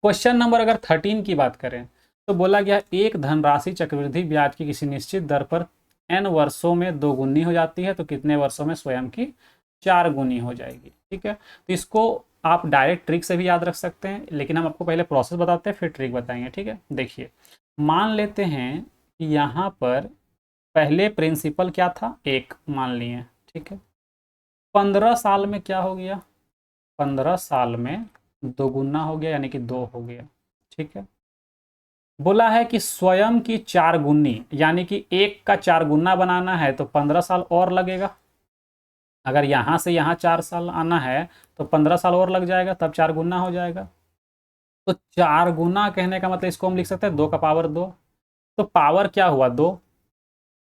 क्वेश्चन नंबर अगर 13 की बात करें तो बोला गया एक धनराशि चक्रवृद्धि ब्याज की किसी निश्चित दर पर n वर्षों में 2 गुनी हो जाती है, तो कितने वर्षों में स्वयं की 4 गुनी हो जाएगी, ठीक है। तो इसको आप डायरेक्ट ट्रिक से भी याद रख सकते हैं, लेकिन हम आपको पहले प्रोसेस बताते हैं फिर ट्रिक बताएंगे, ठीक है। देखिए मान लेते हैं कि यहाँ पर पहले प्रिंसिपल क्या था 1 मान लिए, ठीक है। 15 साल में क्या हो गया 15 साल में 2 गुना हो गया यानी कि 2 हो गया, ठीक है। बोला है कि स्वयं की 4 गुनी यानी कि 1 का 4 गुना बनाना है तो 15 साल और लगेगा। अगर यहाँ से यहाँ 4 साल आना है तो 15 साल और लग जाएगा, तब 4 गुना हो जाएगा। तो 4 गुना कहने का मतलब इसको हम लिख सकते हैं 2 का पावर 2, तो पावर क्या हुआ 2।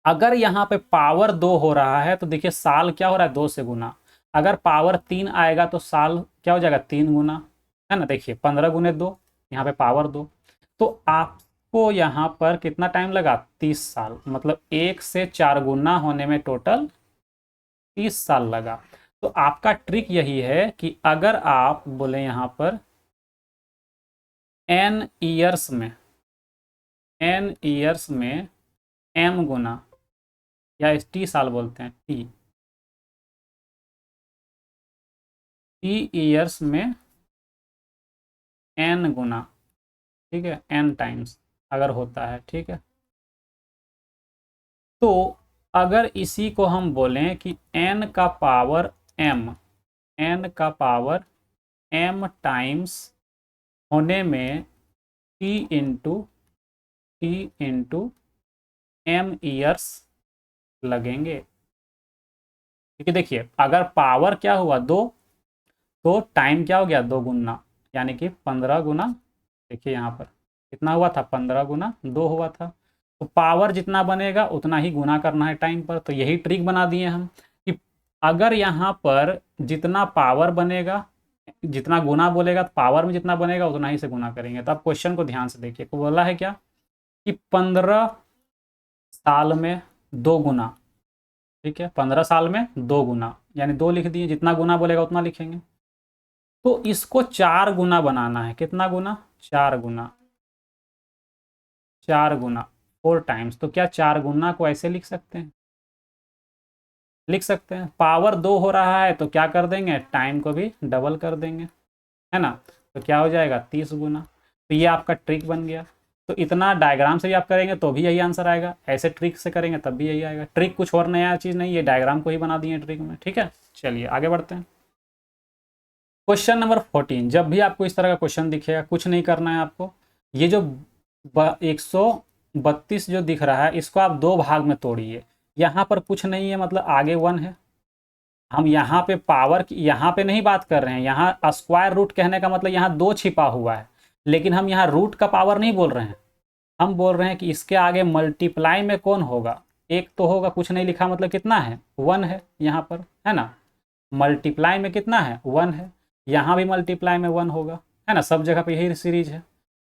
अगर यहाँ पे पावर 2 हो रहा है तो देखिए साल क्या हो रहा है 2 से गुना, अगर पावर 3 आएगा तो साल क्या हो जाएगा 3 गुना, है ना। देखिए 15 गुने 2, यहाँ पे पावर 2, तो आपको यहाँ पर कितना टाइम लगा 30 साल, मतलब 1 से 4 गुना होने में टोटल 30 साल लगा। तो आपका ट्रिक यही है कि अगर आप बोले यहाँ पर n ईयर्स में m गुना, या टी साल बोलते हैं टी ईयर्स में n गुना, ठीक है, n टाइम्स अगर होता है, ठीक है। तो अगर इसी को हम बोलें कि n का पावर m टाइम्स होने में t इंटू m ईयर्स लगेंगे, क्योंकि देखिए अगर पावर क्या हुआ 2 तो टाइम क्या हो गया 2 गुना, यानी कि 15 गुना, देखिए यहाँ पर कितना हुआ था 15 गुना 2 हुआ था। तो पावर जितना बनेगा उतना ही गुना करना है टाइम पर, तो यही ट्रिक बना दिए हम कि अगर यहाँ पर जितना पावर बनेगा जितना गुना बोलेगा तो पावर में जितना बनेगा उतना ही से गुना करेंगे। तो आप क्वेश्चन को ध्यान से देखिए, को बोला है क्या कि 15 साल में 2 गुना, ठीक है, 15 साल में 2 गुना, यानी 2 लिख दिए, जितना गुना बोलेगा उतना लिखेंगे। तो इसको 4 गुना बनाना है, कितना गुना, 4 गुना, 4 गुना, 4 टाइम्स। तो क्या 4 गुना को ऐसे लिख सकते हैं, लिख सकते हैं। पावर 2 हो रहा है तो क्या कर देंगे, टाइम को भी डबल कर देंगे, है ना। तो क्या हो जाएगा, 30 गुना। तो ये आपका ट्रिक बन गया। तो इतना डायग्राम से भी आप करेंगे तो भी यही आंसर आएगा, ऐसे ट्रिक से करेंगे तब भी यही आएगा। ट्रिक कुछ और नया चीज़ नहीं, ये डायग्राम को ही बना दिए ट्रिक में, ठीक है। चलिए आगे बढ़ते हैं। Question number 14। जब भी आपको इस तरह का क्वेश्चन दिखेगा, कुछ नहीं करना है आपको। ये जो 132 जो दिख रहा है, इसको आप 2 भाग में तोड़िए। यहाँ पर कुछ नहीं है, मतलब आगे 1 है। हम यहाँ पे पावर की, यहाँ पे नहीं बात कर रहे हैं, यहाँ स्क्वायर रूट कहने का मतलब यहाँ 2 छिपा हुआ है, लेकिन हम यहाँ रूट का पावर नहीं बोल रहे हैं। हम बोल रहे हैं कि इसके आगे मल्टीप्लाई में कौन होगा, एक तो होगा, कुछ नहीं लिखा मतलब कितना है, 1 है यहाँ पर, है ना। मल्टीप्लाई में कितना है, 1 है। यहाँ भी मल्टीप्लाई में 1 होगा, है ना, सब जगह पे यही सीरीज है।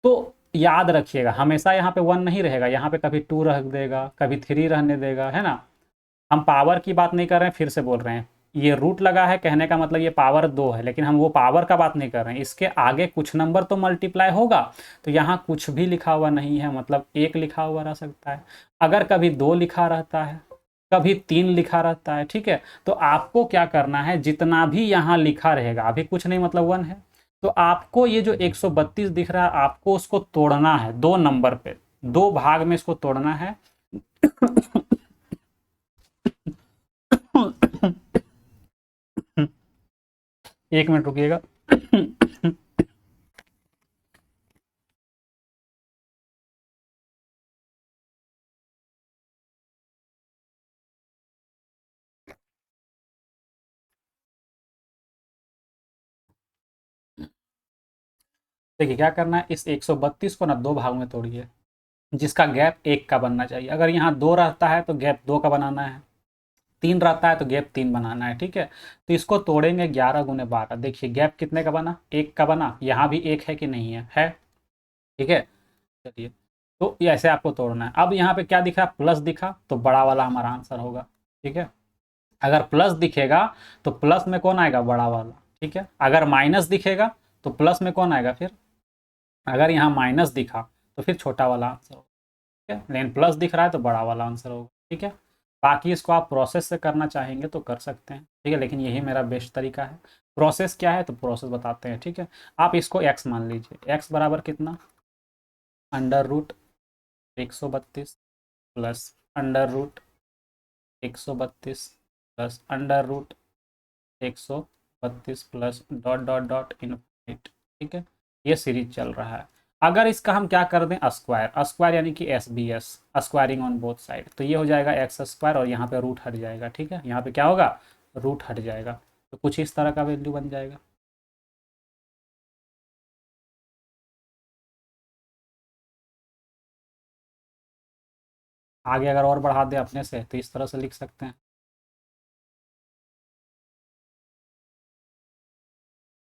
तो याद रखिएगा, हमेशा यहाँ पे 1 नहीं रहेगा, यहाँ पे कभी 2 रख देगा, कभी 3 रहने देगा, है ना। हम पावर की बात नहीं कर रहे हैं, फिर से बोल रहे हैं, ये रूट लगा है कहने का मतलब ये पावर 2 है, लेकिन हम वो पावर का बात नहीं कर रहे हैं। इसके आगे कुछ नंबर तो मल्टीप्लाई होगा। तो यहाँ कुछ भी लिखा हुआ नहीं है, मतलब 1 लिखा हुआ रह सकता है, अगर कभी 2 लिखा रहता है, कभी 3 लिखा रहता है, ठीक है। तो आपको क्या करना है, जितना भी यहाँ लिखा रहेगा, अभी कुछ नहीं मतलब 1 है, तो आपको ये जो 132 दिख रहा है, आपको उसको तोड़ना है 2 नंबर पे, 2 भाग में इसको तोड़ना है। एक मिनट रुकिएगा। देखिए क्या करना है, इस 132 को ना 2 भाग में तोड़िए, जिसका गैप 1 का बनना चाहिए। अगर यहाँ 2 रहता है तो गैप 2 का बनाना है, 3 रहता है तो गैप 3 बनाना है, ठीक है। तो इसको तोड़ेंगे 11 गुने 12। देखिए गैप कितने का बना, 1 का बना, यहाँ भी 1 है कि नहीं है, ठीक है। चलिए, तो ये ऐसे आपको तोड़ना है। अब यहाँ पे क्या दिखा, प्लस दिखा, तो बड़ा वाला हमारा आंसर होगा, ठीक है। अगर प्लस दिखेगा तो प्लस में कौन आएगा, बड़ा वाला, ठीक है। अगर माइनस दिखेगा तो प्लस में कौन आएगा फिर, अगर यहाँ माइनस दिखा तो फिर छोटा वाला आंसर होगा, ठीक है। लेकिन प्लस दिख रहा है तो बड़ा वाला आंसर होगा, ठीक है। बाकी इसको आप प्रोसेस से करना चाहेंगे तो कर सकते हैं, ठीक है, लेकिन यही मेरा बेस्ट तरीका है। प्रोसेस क्या है, तो प्रोसेस बताते हैं, ठीक है। आप इसको x मान लीजिए, x बराबर कितना, under root 132 plus under root 132 plus under root 132 plus dot dot dot infinite, ठीक है। ये सीरीज चल रहा है। अगर इसका हम क्या कर दें, स्क्वायर, स्क्वायर यानी कि SBS, squaring on both side, तो ये हो जाएगा एक्स स्क्वायर, और यहाँ पे रूट हट जाएगा, ठीक है। यहाँ पे क्या होगा, रूट हट जाएगा, तो कुछ इस तरह का वैल्यू बन जाएगा। आगे अगर और बढ़ा दें अपने से तो इस तरह से लिख सकते हैं,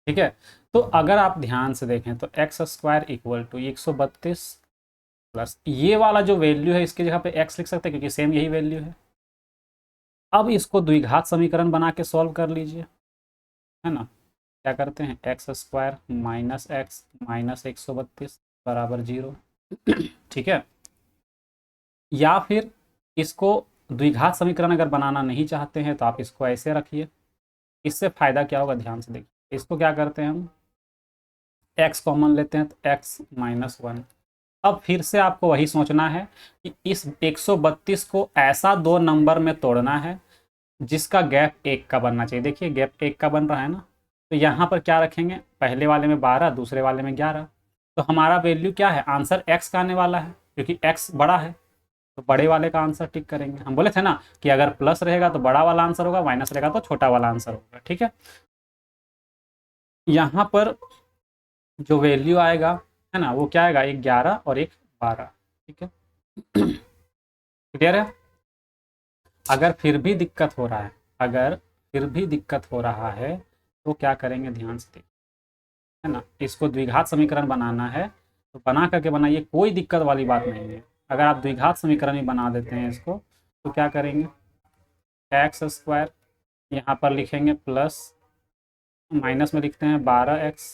ठीक है। तो अगर आप ध्यान से देखें तो x square equal to 132 plus ये वाला जो वैल्यू है, इसकी जगह पे एक्स लिख सकते हैं क्योंकि सेम यही वैल्यू है। अब इसको द्विघात समीकरण बना के सॉल्व कर लीजिए, है ना। क्या करते हैं, x square minus x minus 132 बराबर 0, ठीक है। या फिर इसको द्विघात समीकरण अगर बनाना नहीं चाहते हैं तो आप इसको ऐसे रखिए। इससे फायदा क्या होगा, ध्यान से देखिए। इसको क्या करते हैं हम, एक्स कॉमन लेते हैं तो एक्स माइनस 1। अब फिर से आपको वही सोचना है कि इस 132 को ऐसा 2 नंबर में तोड़ना है जिसका गैप 1 का बनना चाहिए। देखिए गैप 1 का बन रहा है ना, तो यहाँ पर क्या रखेंगे, पहले वाले में 12, दूसरे वाले में 11। तो हमारा वैल्यू क्या है, आंसर x का आने वाला है, क्योंकि x बड़ा है, तो बड़े वाले का आंसर टिक करेंगे। हम बोले थे ना कि अगर प्लस रहेगा तो बड़ा वाला आंसर होगा, माइनस रहेगा तो छोटा वाला आंसर होगा, ठीक है। यहाँ पर जो वैल्यू आएगा, है ना, वो क्या आएगा, एक 11 और एक 12, ठीक है। क्लियर है। अगर फिर भी दिक्कत हो रहा है, अगर फिर भी दिक्कत हो रहा है तो क्या करेंगे, ध्यान से देखिए, है ना। इसको द्विघात समीकरण बनाना है तो बना करके बनाइए, कोई दिक्कत वाली बात नहीं है। अगर आप द्विघात समीकरण ही बना देते हैं इसको तो क्या करेंगे, एक्स स्क्वायर, यहाँ पर लिखेंगे प्लस, माइनस में लिखते हैं 12x,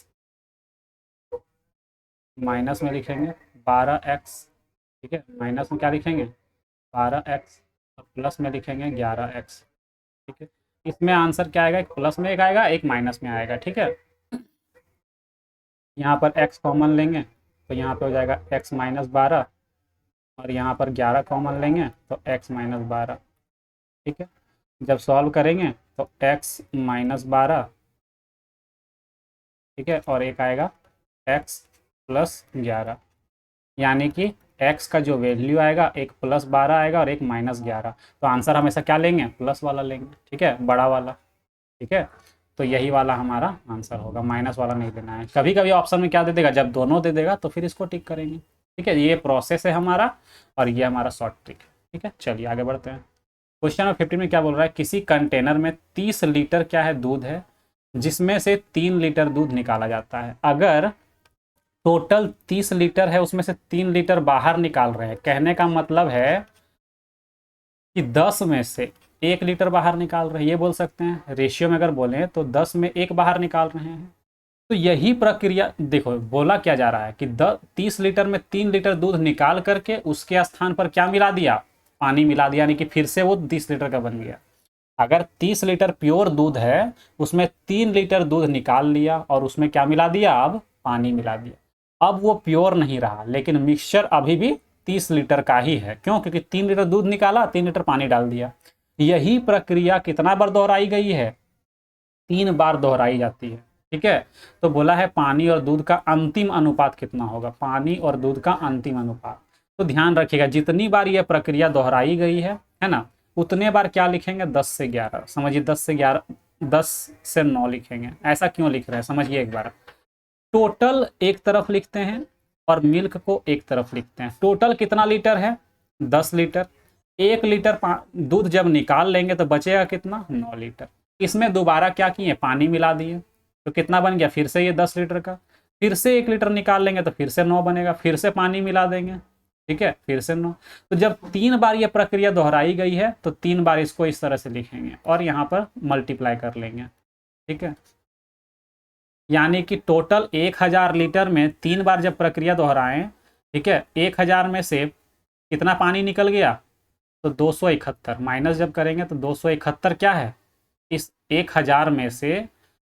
माइनस में लिखेंगे 12x, ठीक है, माइनस में क्या लिखेंगे 12x, और प्लस में लिखेंगे 11x, ठीक है। इसमें आंसर क्या आएगा, एक प्लस में एक आएगा, एक माइनस में आएगा, ठीक है। यहाँ पर x कॉमन लेंगे तो यहाँ पे हो जाएगा x माइनस 12, और यहाँ पर 11 कॉमन लेंगे तो x माइनस 12, ठीक है। जब सॉल्व करेंगे तो x माइनस 12, ठीक है, और एक आएगा x प्लस 11, यानी कि x का जो वैल्यू आएगा एक प्लस 12 आएगा और एक माइनस 11। तो आंसर हमेशा क्या लेंगे, प्लस वाला लेंगे, ठीक है, बड़ा वाला, ठीक है। तो यही वाला हमारा आंसर होगा, माइनस वाला नहीं लेना है। कभी कभी ऑप्शन में क्या दे देगा, जब दोनों दे देगा तो फिर इसको टिक करेंगे, ठीक है। ये प्रोसेस है हमारा, और ये हमारा शॉर्ट ट्रिक है, ठीक है। चलिए आगे बढ़ते हैं। क्वेश्चन नंबर 15 में क्या बोल रहा है, किसी कंटेनर में 30 लीटर क्या है, दूध है, जिसमें से 3 लीटर दूध निकाला जाता है। अगर टोटल 30 लीटर है, उसमें से 3 लीटर बाहर निकाल रहे हैं, कहने का मतलब है कि 10 में से 1 लीटर बाहर निकाल रहे हैं, ये बोल सकते हैं। रेशियो में अगर बोलें तो 10 में 1 बाहर निकाल रहे हैं। तो यही प्रक्रिया, देखो बोला क्या जा रहा है कि 30 लीटर में 3 लीटर दूध निकाल करके उसके स्थान पर क्या मिला दिया, पानी मिला दिया, यानी कि फिर से वो 30 लीटर का बन गया। अगर 30 लीटर प्योर दूध है, उसमें 3 लीटर दूध निकाल लिया और उसमें क्या मिला दिया, अब पानी मिला दिया। अब वो प्योर नहीं रहा, लेकिन मिक्सचर अभी भी 30 लीटर का ही है। क्यों, क्योंकि 3 लीटर दूध निकाला, 3 लीटर पानी डाल दिया। यही प्रक्रिया कितना बार दोहराई गई है, 3 बार दोहराई जाती है, ठीक है। तो बोला है पानी और दूध का अंतिम अनुपात कितना होगा, पानी और दूध का अंतिम अनुपात। तो ध्यान रखिएगा, जितनी बार यह प्रक्रिया दोहराई गई है ना, उतने बार क्या लिखेंगे, 10 से 11। समझिए 10 से 11, 10 से 9 लिखेंगे। ऐसा क्यों लिख रहे हैं, समझिए एक बार। टोटल एक तरफ लिखते हैं और मिल्क को एक तरफ लिखते हैं। टोटल कितना लीटर है, 10 लीटर। 1 लीटर दूध जब निकाल लेंगे तो बचेगा कितना, 9 लीटर। इसमें दोबारा क्या किए, पानी मिला दिए, तो कितना बन गया, फिर से ये 10 लीटर का। फिर से 1 लीटर निकाल लेंगे तो फिर से 9 बनेगा, फिर से पानी मिला देंगे, ठीक है, फिर से 9। तो जब 3 बार ये प्रक्रिया दोहराई गई है तो 3 बार इसको इस तरह से लिखेंगे और यहाँ पर मल्टीप्लाई कर लेंगे, ठीक है। यानी कि टोटल 1000 लीटर में 3 बार जब प्रक्रिया दोहराएं, ठीक है, 1000 में से कितना पानी निकल गया, तो 271। माइनस जब करेंगे तो 271 क्या है, इस 1000 में से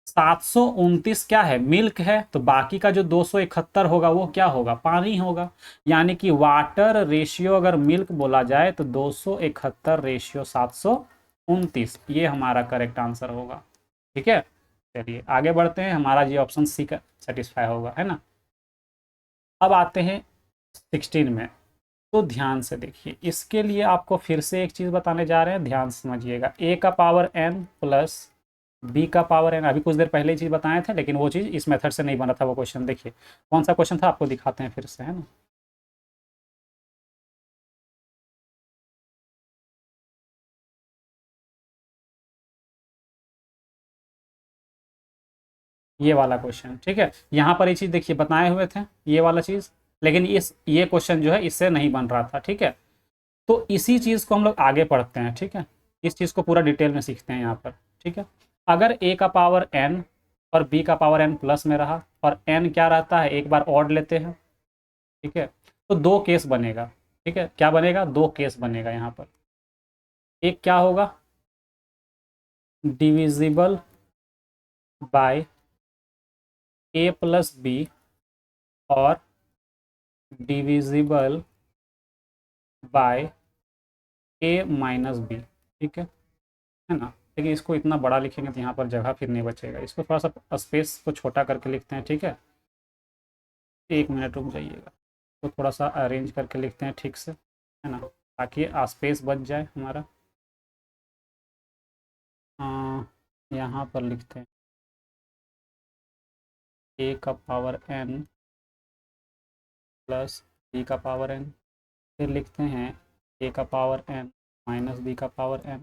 729 क्या है, मिल्क है। तो बाकी का जो 271 होगा वो क्या होगा, पानी होगा। यानी कि वाटर रेशियो अगर मिल्क बोला जाए तो 271 रेशियो 729, ये हमारा करेक्ट आंसर होगा, ठीक है। चलिए आगे बढ़ते हैं, हमारा ये ऑप्शन सी का सेटिस्फाई होगा, है ना। अब आते हैं 16 में। तो ध्यान से देखिए, इसके लिए आपको फिर से एक चीज़ बताने जा रहे हैं, ध्यान से समझिएगा। a का पावर n प्लस b का पावर n, अभी कुछ देर पहले ही चीज़ बताए थे, लेकिन वो चीज़ इस मेथड से नहीं बना था। वो क्वेश्चन देखिए कौन सा क्वेश्चन था, आपको दिखाते हैं फिर से, है ना। ये वाला क्वेश्चन, ठीक है। यहाँ पर ये चीज़ देखिए बताए हुए थे, ये वाला चीज़, लेकिन ये क्वेश्चन जो है इससे नहीं बन रहा था, ठीक है। तो इसी चीज़ को हम लोग आगे पढ़ते हैं, ठीक है। इस चीज़ को पूरा डिटेल में सीखते हैं यहाँ पर, ठीक है। अगर a का पावर n और b का पावर n प्लस में रहा, और n क्या रहता है, एक बार ऑड लेते हैं, ठीक है। तो 2 केस बनेगा, ठीक है। क्या बनेगा, 2 केस बनेगा यहाँ पर। एक क्या होगा, divisible by a plus B, और divisible by a minus b, ठीक है ना। लेकिन इसको इतना बड़ा लिखेंगे तो यहाँ पर जगह फिर नहीं बचेगा। इसको थोड़ा सा स्पेस को छोटा करके लिखते हैं, ठीक है। 1 मिनट रुक जाइएगा, तो थोड़ा सा अरेंज करके लिखते हैं ठीक से, है ना, ताकि स्पेस बच जाए हमारा। यहाँ पर लिखते हैं a का पावर n प्लस b का पावर n, फिर लिखते हैं a का पावर n माइनस b का पावर n।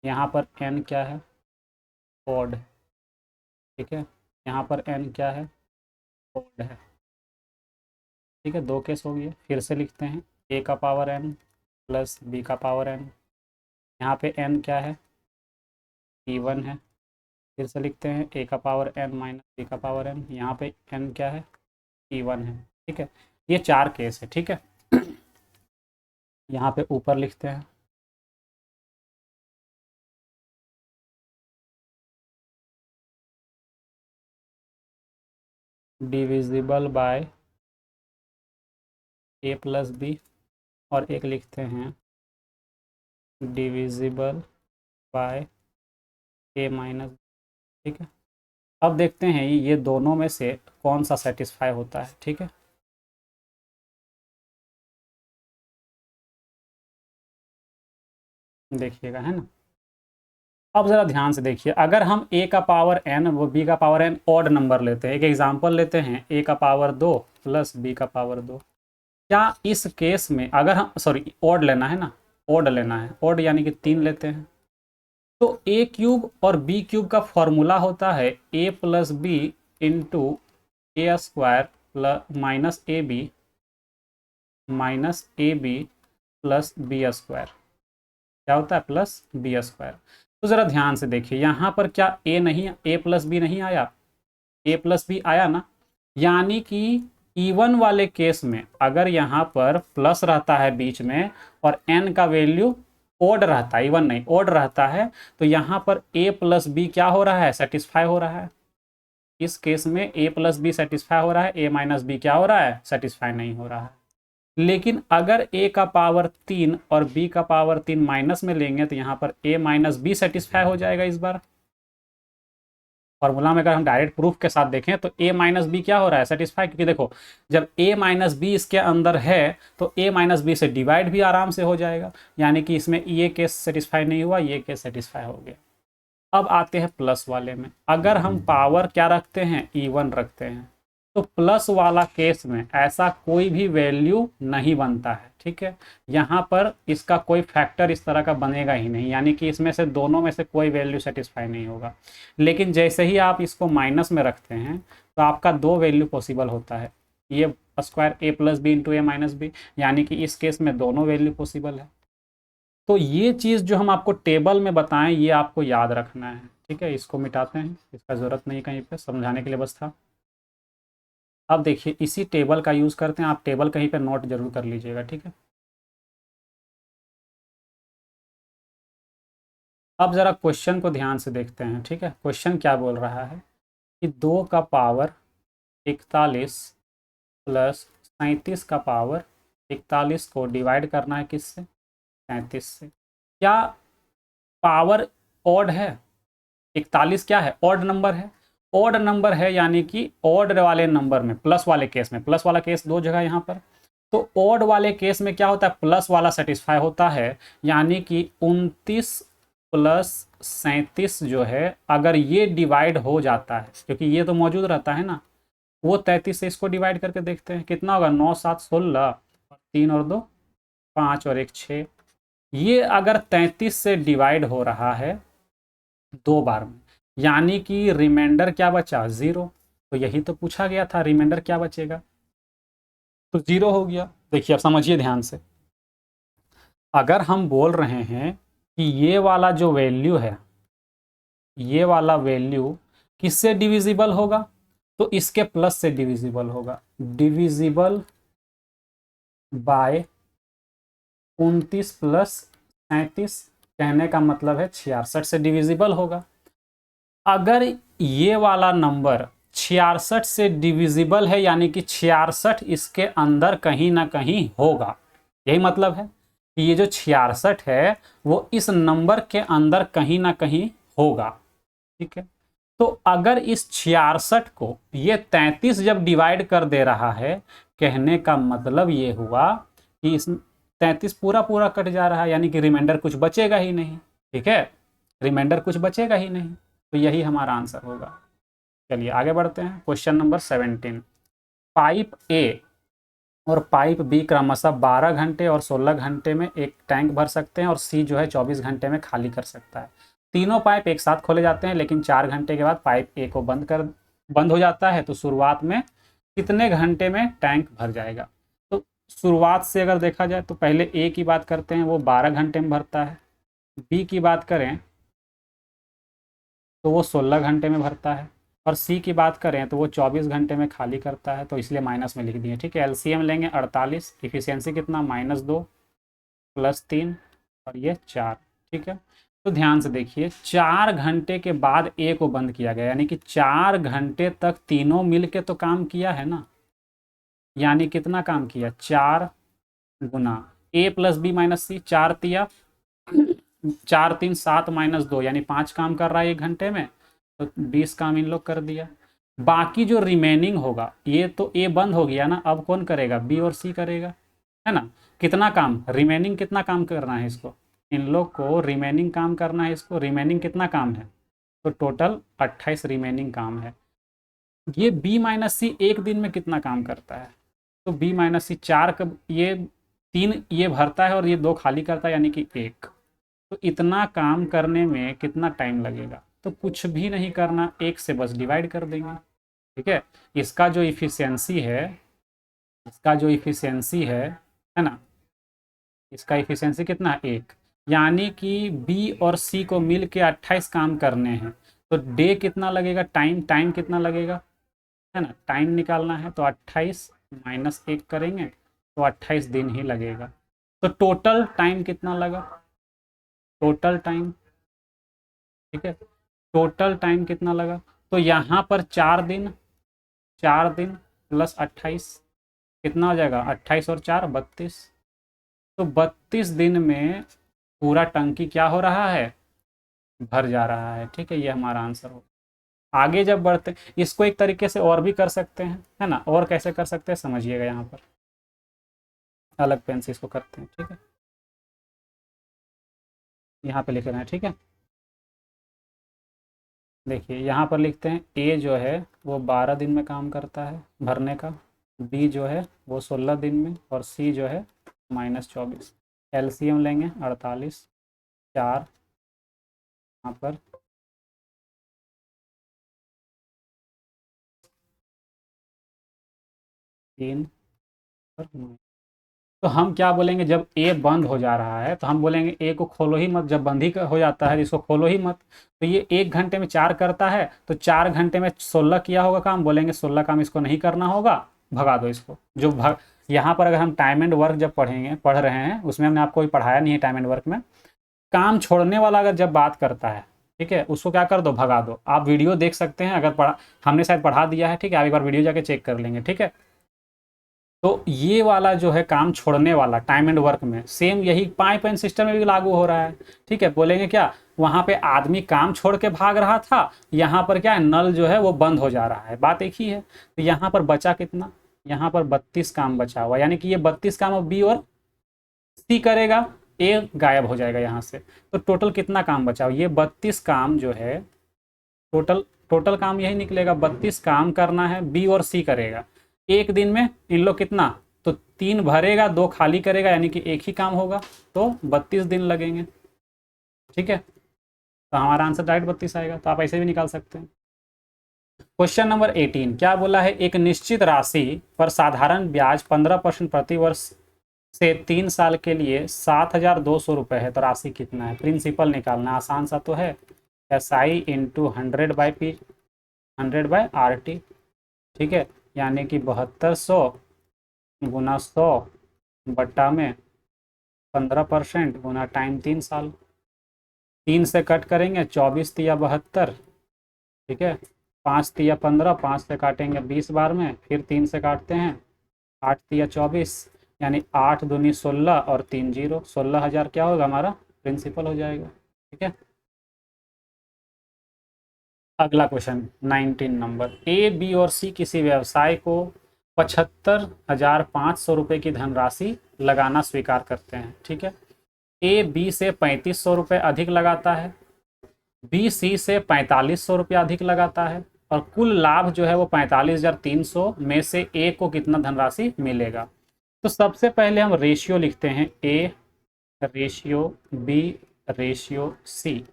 यहाँ पर n क्या है, ऑड, ठीक है। यहाँ पर n क्या है, ऑड है, ठीक है। 2 केस हो गए। फिर से लिखते हैं ए का पावर n प्लस बी का पावर n। यहाँ पे n क्या है, E1 है। फिर से लिखते हैं ए का पावर n माइनस बी का पावर n। यहाँ पे n क्या है, E1 है। ठीक है, ये 4 केस है। ठीक है, यहाँ पे ऊपर लिखते हैं divisible by A plus B, और एक लिखते हैं डिविजिबल बाय ए माइनस। ठीक है, अब देखते हैं ये दोनों में से कौन सा सेटिस्फाई होता है। ठीक है, देखिएगा, है ना। अब ज़रा ध्यान से देखिए, अगर हम a का पावर n वो b का पावर n ऑड नंबर लेते हैं, एक एग्जांपल लेते हैं a का पावर 2 प्लस b का पावर 2, क्या इस केस में अगर हम सॉरी ऑड लेना है ना, ऑड लेना है, ऑड यानी कि 3 लेते हैं, तो a क्यूब और b क्यूब का फॉर्मूला होता है a plus B into A square plus minus A B plus B square. क्या होता है, प्लस बी स्क्वायर। तो ज़रा ध्यान से देखिए, यहाँ पर क्या ए नहीं, ए प्लस बी नहीं आया, ए प्लस बी आया ना, यानी कि इवन वाले केस में अगर यहाँ पर प्लस रहता है बीच में और n का वैल्यू ओड रहता है, इवन नहीं ओड रहता है, तो यहाँ पर a प्लस बी क्या हो रहा है, सेटिस्फाई हो रहा है। इस केस में a प्लस बी सेटिस्फाई हो रहा है, a माइनस बी क्या हो रहा है, सेटिस्फाई नहीं हो रहा है। लेकिन अगर a का पावर 3 और b का पावर 3 माइनस में लेंगे तो यहाँ पर a माइनस बी सेटिस्फाई हो जाएगा। इस बार फॉर्मूला में अगर हम डायरेक्ट प्रूफ के साथ देखें तो a माइनस बी क्या हो रहा है, सेटिस्फाई, क्योंकि देखो जब a माइनस बी इसके अंदर है तो a माइनस बी से डिवाइड भी आराम से हो जाएगा, यानी कि इसमें ये केस सेटिस्फाई नहीं हुआ, ये केस सेटिस्फाई हो गया। अब आते हैं प्लस वाले में, अगर हम पावर क्या रखते हैं, E1 रखते हैं, तो प्लस वाला केस में ऐसा कोई भी वैल्यू नहीं बनता है। ठीक है, यहाँ पर इसका कोई फैक्टर इस तरह का बनेगा ही नहीं, यानी कि इसमें से दोनों में से कोई वैल्यू सेटिस्फाई नहीं होगा। लेकिन जैसे ही आप इसको माइनस में रखते हैं तो आपका 2 वैल्यू पॉसिबल होता है, ये स्क्वायर ए प्लस बी इंटू ए माइनस बी, यानी कि इस केस में दोनों वैल्यू पॉसिबल है। तो ये चीज़ जो हम आपको टेबल में बताएं ये आपको याद रखना है। ठीक है, इसको मिटाते हैं, इसका ज़रूरत नहीं कहीं पे, समझाने के लिए बस था। अब देखिए इसी टेबल का यूज़ करते हैं, आप टेबल कहीं पे नोट जरूर कर लीजिएगा। ठीक है, अब ज़रा क्वेश्चन को ध्यान से देखते हैं। ठीक है, क्वेश्चन क्या बोल रहा है कि 2 का पावर 41 प्लस 37 का पावर 41 को डिवाइड करना है किससे, 37 से। क्या पावर ऑड है, 41 क्या है, ऑड नंबर है, ऑड नंबर है, यानी कि ऑड वाले नंबर में, प्लस वाले केस में, प्लस वाला केस 2 जगह यहाँ पर, तो ऑड वाले केस में क्या होता है, प्लस वाला सेटिस्फाई होता है, यानी कि 29 प्लस 37 जो है अगर ये डिवाइड हो जाता है, क्योंकि ये तो मौजूद रहता है ना, वो 33 से इसको डिवाइड करके देखते हैं कितना होगा, 9 7 16 और 3 और 2 5 और 1 6। ये अगर 33 से डिवाइड हो रहा है 2 बार में, यानी कि रिमाइंडर क्या बचा, 0। तो यही तो पूछा गया था, रिमाइंडर क्या बचेगा, तो 0 हो गया। देखिए अब समझिए ध्यान से, अगर हम बोल रहे हैं कि ये वाला जो वैल्यू है, ये वाला वैल्यू किससे डिविजिबल होगा, तो इसके प्लस से डिविजिबल होगा, डिविजिबल बाय 29 प्लस 37, कहने का मतलब है 66 से डिविजिबल होगा। अगर ये वाला नंबर 66 से डिविजिबल है, यानी कि 66 इसके अंदर कहीं ना कहीं होगा, यही मतलब है कि ये जो 66 है वो इस नंबर के अंदर कहीं ना कहीं होगा। ठीक है, तो अगर इस 66 को ये 33 जब डिवाइड कर दे रहा है, कहने का मतलब ये हुआ कि इस 33 पूरा पूरा कट जा रहा है, यानी कि रिमाइंडर कुछ बचेगा ही नहीं। ठीक है, रिमाइंडर कुछ बचेगा ही नहीं, तो यही हमारा आंसर होगा। चलिए आगे बढ़ते हैं, क्वेश्चन नंबर 17। पाइप ए और पाइप बी क्रमशः 12 घंटे और 16 घंटे में एक टैंक भर सकते हैं, और सी जो है 24 घंटे में खाली कर सकता है। तीनों पाइप एक साथ खोले जाते हैं, लेकिन 4 घंटे के बाद पाइप ए को बंद हो जाता है, तो शुरुआत में कितने घंटे में टैंक भर जाएगा। तो शुरुआत से अगर देखा जाए तो पहले ए की बात करते हैं, वो 12 घंटे में भरता है। बी की बात करें तो वो 16 घंटे में भरता है। और सी की बात करें तो वो 24 घंटे में खाली करता है, तो इसलिए माइनस में लिख दिए। ठीक है, एलसीएम लेंगे 48, इफिशियंसी कितना -2 + 3 और ये 4। ठीक है, तो ध्यान से देखिए, 4 घंटे के बाद ए को बंद किया गया, यानी कि 4 घंटे तक तीनों मिल के तो काम किया है ना। यानी कितना काम किया, 4 गुना ए + बी - सी, 4 तिया 4 3 7 -2, यानी 5 काम कर रहा है 1 घंटे में, तो 20 काम इन लोग कर दिया। बाकी जो रिमेनिंग होगा, ये तो ए बंद हो गया ना, अब कौन करेगा, बी और सी करेगा, है ना। कितना काम रिमेनिंग, कितना काम करना है इसको, इन लोग को रिमेनिंग काम करना है, इसको रिमेनिंग कितना काम है, तो टोटल 28 रिमेनिंग काम है। ये बी - सी एक दिन में कितना काम करता है, तो बी - सी 4 कब, ये 3 ये भरता है और ये 2 खाली करता है, यानी कि 1। तो इतना काम करने में कितना टाइम लगेगा, तो कुछ भी नहीं करना, 1 से बस डिवाइड कर देंगे। ठीक है, इसका जो इफिशियंसी है, इसका जो इफिशियंसी है ना, इसका इफिशियंसी कितना है, 1। यानी कि बी और सी को मिल के 28 काम करने हैं, तो डे कितना लगेगा, टाइम कितना लगेगा, है ना, टाइम निकालना है, तो 28 - 1 करेंगे तो 28 दिन ही लगेगा। तो टोटल टाइम कितना लगा, टोटल टाइम, ठीक है, टोटल टाइम कितना लगा, तो यहाँ पर 4 दिन, 4 दिन + 28 कितना हो जाएगा, 28 और 4 32। तो 32 दिन में पूरा टंकी क्या हो रहा है, भर जा रहा है। ठीक है, ये हमारा आंसर हो। आगे जब बढ़ते, इसको एक तरीके से और भी कर सकते हैं, है ना, और कैसे कर सकते हैं समझिएगा, यहाँ पर अलग पेन से इसको करते हैं। ठीक है, यहाँ पे लिख रहे हैं। ठीक है, देखिए यहाँ पर लिखते हैं, ए जो है वो 12 दिन में काम करता है भरने का, बी जो है वो 16 दिन में, और सी जो है -24। एलसीएम लेंगे 48, 4 यहाँ पर 3 और 9। तो हम क्या बोलेंगे, जब ए बंद हो जा रहा है तो हम बोलेंगे ए को खोलो ही मत, जब बंद ही हो जाता है तो इसको खोलो ही मत। तो ये 1 घंटे में 4 करता है, तो 4 घंटे में 16 किया होगा काम, बोलेंगे 16 काम इसको नहीं करना होगा, भगा दो इसको। जो यहाँ पर अगर हम टाइम एंड वर्क जब पढ़ रहे हैं, उसमें हमने आपको पढ़ाया नहीं है टाइम एंड वर्क में, काम छोड़ने वाला अगर जब बात करता है, ठीक है, उसको क्या कर दो, भगा दो। आप वीडियो देख सकते हैं, अगर हमने शायद पढ़ा दिया है, ठीक है, आप एक बार वीडियो जाके चेक कर लेंगे। ठीक है, तो ये वाला जो है काम छोड़ने वाला टाइम एंड वर्क में, सेम यही पाइप एंड सिस्टम में भी लागू हो रहा है। ठीक है, बोलेंगे क्या, वहां पे आदमी काम छोड़ के भाग रहा था, यहाँ पर क्या है, नल जो है वो बंद हो जा रहा है, बात एक ही है। तो यहाँ पर बचा कितना, यहाँ पर 32 काम बचा हुआ, यानी कि ये 32 काम अब बी और सी करेगा, ए गायब हो जाएगा यहाँ से। तो टोटल कितना काम बचा, ये 32 काम जो है, टोटल काम यही निकलेगा, 32 काम करना है, बी और सी करेगा एक दिन में। इन लोग कितना, तो 3 भरेगा, 2 खाली करेगा, यानी कि एक ही काम होगा, तो 32 दिन लगेंगे। ठीक है, तो हमारा आंसर डायरेक्ट 32 आएगा, तो आप ऐसे भी निकाल सकते हैं। क्वेश्चन नंबर 18 क्या बोला है, एक निश्चित राशि पर साधारण ब्याज 15% प्रति वर्ष से 3 साल के लिए 7,200 रुपये है, तो राशि कितना है। प्रिंसिपल निकालना, आसान सा तो है, SI इंटू 100/P 100/RT। ठीक है, यानी कि 7200 गुना 100 बट्टा में 15% गुना टाइम 3 साल। 3 से कट करेंगे, 24 तिया 72। ठीक है, 5 तिया 15, 5 से काटेंगे 20 बार में, फिर 3 से काटते हैं, 8 तिया 24, यानी 8 दूनी 16 और 3 जीरो, 16,000 क्या होगा हमारा, प्रिंसिपल हो जाएगा। ठीक है, अगला क्वेश्चन 19 नंबर, ए बी और सी किसी व्यवसाय को 75,500 रुपये की धनराशि लगाना स्वीकार करते हैं। ठीक है, ए बी से 3,500 रुपये अधिक लगाता है, बी सी से 4,500 रुपया अधिक लगाता है, और कुल लाभ जो है वो 45,300 में से ए को कितना धनराशि मिलेगा। तो सबसे पहले हम रेशियो लिखते हैं, A ratio B ratio C.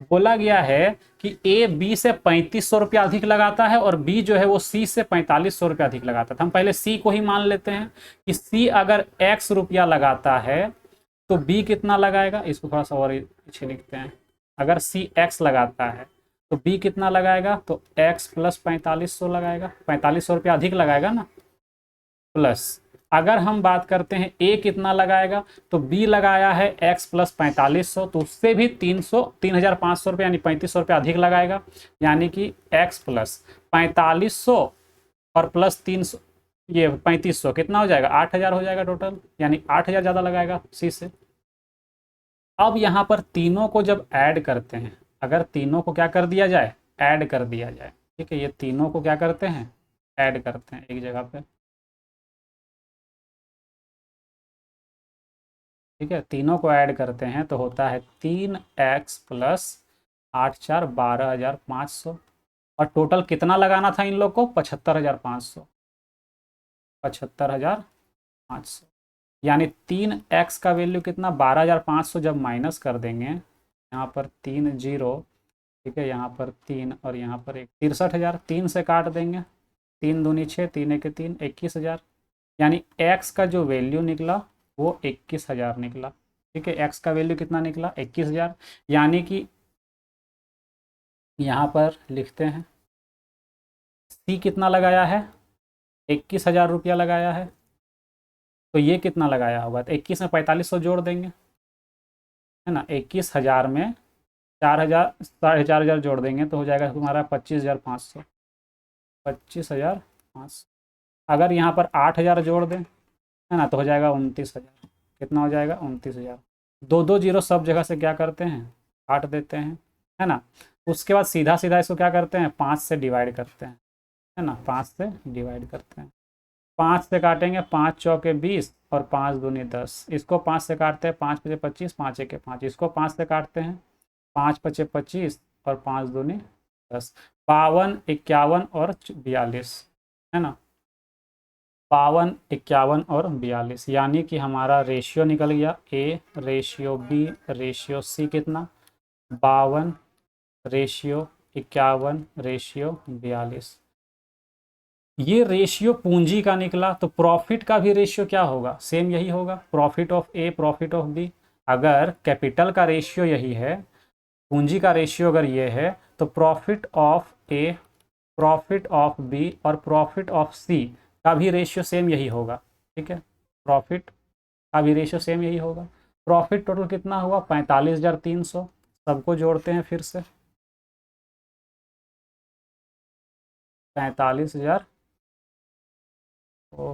बोला गया है कि ए बी से 3500 रुपया अधिक लगाता है और बी जो है वो सी से 4500 रुपया अधिक लगाता था। हम पहले सी को ही मान लेते हैं कि सी अगर x रुपया लगाता है तो बी कितना लगाएगा। इसको थोड़ा सा और पीछे लिखते हैं। अगर सी x लगाता है तो बी कितना लगाएगा, तो x प्लस 4500 लगाएगा, 4500 रुपया अधिक लगाएगा ना। प्लस अगर हम बात करते हैं ए कितना लगाएगा, तो बी लगाया है x प्लस 4500, तो उससे भी 3500 रुपये यानी 3500 रुपये अधिक लगाएगा। यानी कि x प्लस 4500 और प्लस 300 ये 3500 कितना हो जाएगा, 8000 हो जाएगा टोटल, यानी 8000 ज़्यादा लगाएगा सी से। अब यहाँ पर तीनों को जब ऐड करते हैं, अगर तीनों को क्या कर दिया जाए, ऐड कर दिया जाए, ठीक है, ये तीनों को क्या करते हैं, ऐड करते हैं एक जगह पे, ठीक है, तीनों को ऐड करते हैं तो होता है 3x प्लस 8 4 12,500। और टोटल कितना लगाना था इन लोग को, 75,500, 75,500। यानी 3x का वैल्यू कितना, 12,500 जब माइनस कर देंगे, यहाँ पर 3 जीरो, ठीक है, यहाँ पर 3 और यहाँ पर 1, 63,000। 3 से काट देंगे, 3 दूनी 6, 3 एक 3, 21,000। यानी x का जो वैल्यू निकला वो 21,000 निकला। ठीक है, x का वैल्यू कितना निकला, 21,000। यानी कि यहाँ पर लिखते हैं c कितना लगाया है, 21,000 रुपया लगाया है। तो ये कितना लगाया होगा, तो 21 में 4500 जोड़ देंगे, है ना। 21,000 में 4,000 4,500 जोड़ देंगे तो हो जाएगा तुम्हारा 25,500, 25,500। अगर यहाँ पर 8,000 जोड़ दें, है ना, तो हो जाएगा 29,000। कितना हो जाएगा, 29,000। दो दो जीरो सब जगह से क्या करते हैं, काट देते हैं, है ना। उसके बाद सीधा सीधा इसको क्या करते हैं, 5 से डिवाइड करते हैं, है ना, 5 से डिवाइड करते हैं। 5 से काटेंगे, 5 चौके 20 और 5 दूनी 10। इसको 5 से काटते हैं, 5 पचे 25, 5 एके 5। इसको 5 से काटते हैं, 5 पचे 25 और 5 दूनी 10। 52, 51 और 42, है ना, 52, 51 और 42। यानी कि हमारा रेशियो निकल गया A ratio B ratio C कितना, 52 रेशियो 51 रेशियो 42। ये रेशियो पूंजी का निकला, तो प्रॉफिट का भी रेशियो क्या होगा, सेम यही होगा, profit of A profit of B. अगर कैपिटल का रेशियो यही है, पूंजी का रेशियो अगर ये है, तो profit of A profit of B और प्रॉफिट ऑफ सी का भी रेशियो सेम यही होगा। ठीक है, प्रॉफिट का भी रेशियो सेम यही होगा। प्रॉफिट टोटल कितना हुआ, 45,300। सबको जोड़ते हैं फिर से, 45,000 ओ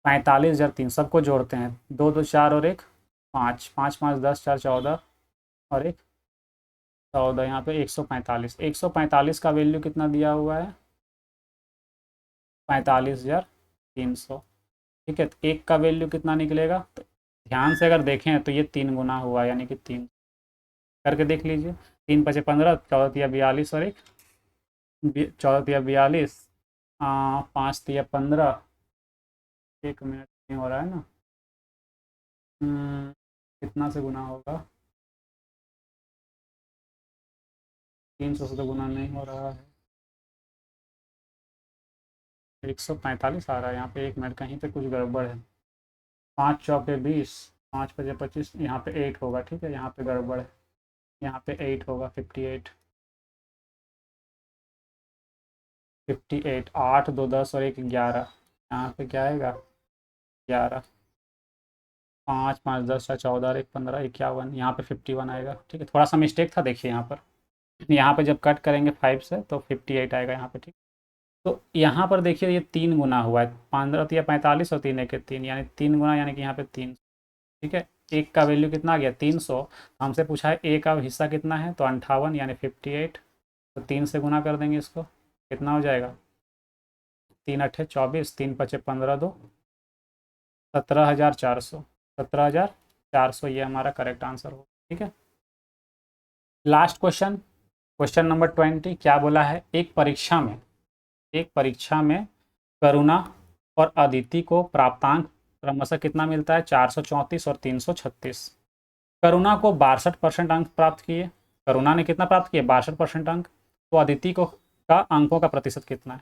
45,300 सबको जोड़ते हैं, 2 2 4 और 1 5, 5 5 10 4 14 और 1 14। यहाँ पे 145, 145 का वैल्यू कितना दिया हुआ है, 45,300। ठीक है, तो एक का वैल्यू कितना निकलेगा, तो ध्यान से अगर देखें तो ये 3 गुना हुआ, यानी कि 3 करके देख लीजिए। 3 पचे 15, 14 तिया 42 और 1 14 तिया 42, 5 तिया 15, 1 मिनट नहीं हो रहा है ना, कितना से गुना होगा, 300 से तो गुना नहीं हो रहा है, 145 आ रहा है यहाँ पे। 1 मिनट, कहीं पे कुछ गड़बड़ है। 5 चौके 20, 5 पचे 25, यहाँ पे 8 होगा, ठीक है, यहाँ पे गड़बड़ है, यहाँ पे 8 होगा, 58, 58, 8 2 10 और 1 11। यहाँ पे क्या आएगा, 11, 5 5 10 14 और 1 15, 51। यहाँ पे 51 आएगा। ठीक है, थोड़ा सा मिस्टेक था, देखिए यहाँ पर, यहाँ पे जब कट करेंगे 5 से तो 58 आएगा यहाँ पे। ठीक, तो यहाँ पर देखिए ये 3 गुना हुआ है, 15 या 45 और 3 एक 3, यानी 3 गुना, यानी कि यहाँ पे 3। ठीक है, एक का वैल्यू कितना आ गया, 300। हमसे पूछा है ए का हिस्सा कितना है, तो 58 यानी 58। तो 3 से गुना कर देंगे इसको, कितना हो जाएगा, 3 अट्ठे 24, 3 पचे 15 2, 17,400, 17,400 ये हमारा करेक्ट आंसर हो। ठीक है, लास्ट क्वेश्चन, क्वेश्चन नंबर 20 क्या बोला है, एक परीक्षा में करुणा और अदिति को प्राप्तांक क्रमशः कितना मिलता है, 434 और 336। करुणा को 62% अंक प्राप्त किए। करुणा ने कितना प्राप्त किया? 62% अंक। तो अदिति को का अंकों का प्रतिशत कितना है?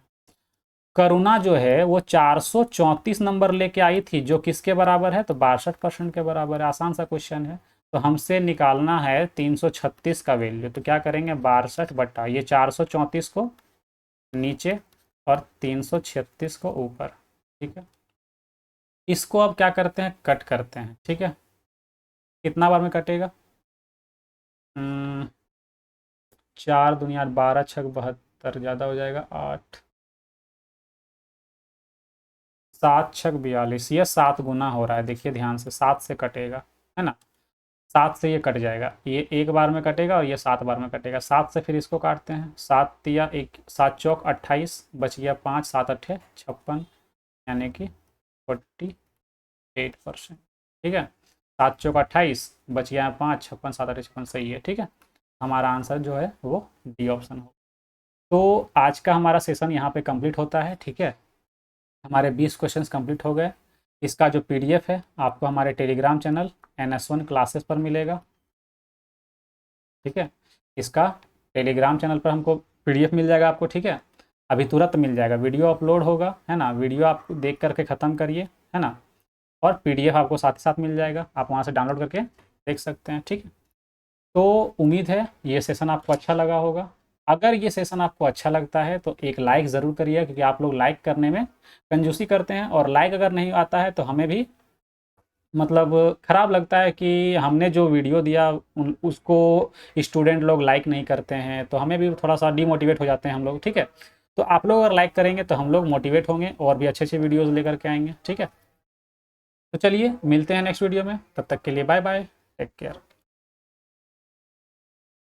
करुणा जो है वो 434 नंबर लेके आई थी, जो किसके बराबर है? तो 62% के बराबर है। आसान सा क्वेश्चन है। तो हमसे निकालना है 336 का वैल्यू। तो क्या करेंगे? 62 बटा ये 434 को नीचे और 336 को ऊपर। ठीक है, इसको अब क्या करते हैं? कट करते हैं। ठीक है, कितना बार में कटेगा? 4 दूनी 8, 12 छक 72, ज़्यादा हो जाएगा 8, 7 छक 42। ये 7 गुना हो रहा है, देखिए ध्यान से, 7 से कटेगा, है ना? 7 से ये कट जाएगा, ये एक बार में कटेगा और ये 7 बार में कटेगा। 7 से फिर इसको काटते हैं। 7 तिया 1, 7 चौक 28, बच गया 5, 7 अट्ठे 56, यानी कि 48%। ठीक है, 7 चौक 28, बच गया 5, 56, 7 अट्ठे 56, सही है। ठीक है, हमारा आंसर जो है वो डी ऑप्शन हो। तो आज का हमारा सेशन यहाँ पे कंप्लीट होता है। ठीक है, हमारे 20 क्वेश्चंस कंप्लीट हो गए। इसका जो पीडीएफ है आपको हमारे टेलीग्राम चैनल NS1 क्लासेस पर मिलेगा। ठीक है, इसका टेलीग्राम चैनल पर हमको पीडीएफ मिल जाएगा आपको। ठीक है, अभी तुरंत मिल जाएगा, वीडियो अपलोड होगा, है ना? वीडियो आप देख करके ख़त्म करिए, है ना? और पीडीएफ आपको साथ ही साथ मिल जाएगा, आप वहाँ से डाउनलोड करके देख सकते हैं। ठीक है, तो उम्मीद है ये सेशन आपको अच्छा लगा होगा। अगर ये सेशन आपको अच्छा लगता है तो एक लाइक ज़रूर करिए, क्योंकि आप लोग लाइक करने में कंजूसी करते हैं, और लाइक अगर नहीं आता है तो हमें भी मतलब ख़राब लगता है कि हमने जो वीडियो दिया उसको स्टूडेंट लोग लाइक नहीं करते हैं, तो हमें भी थोड़ा सा डीमोटिवेट हो जाते हैं हम लोग। ठीक है, तो आप लोग अगर लाइक करेंगे तो हम लोग मोटिवेट होंगे और भी अच्छे अच्छे वीडियोज़ लेकर के आएंगे। ठीक है, तो चलिए मिलते हैं नेक्स्ट वीडियो में, तब तक के लिए बाय बाय, टेक केयर।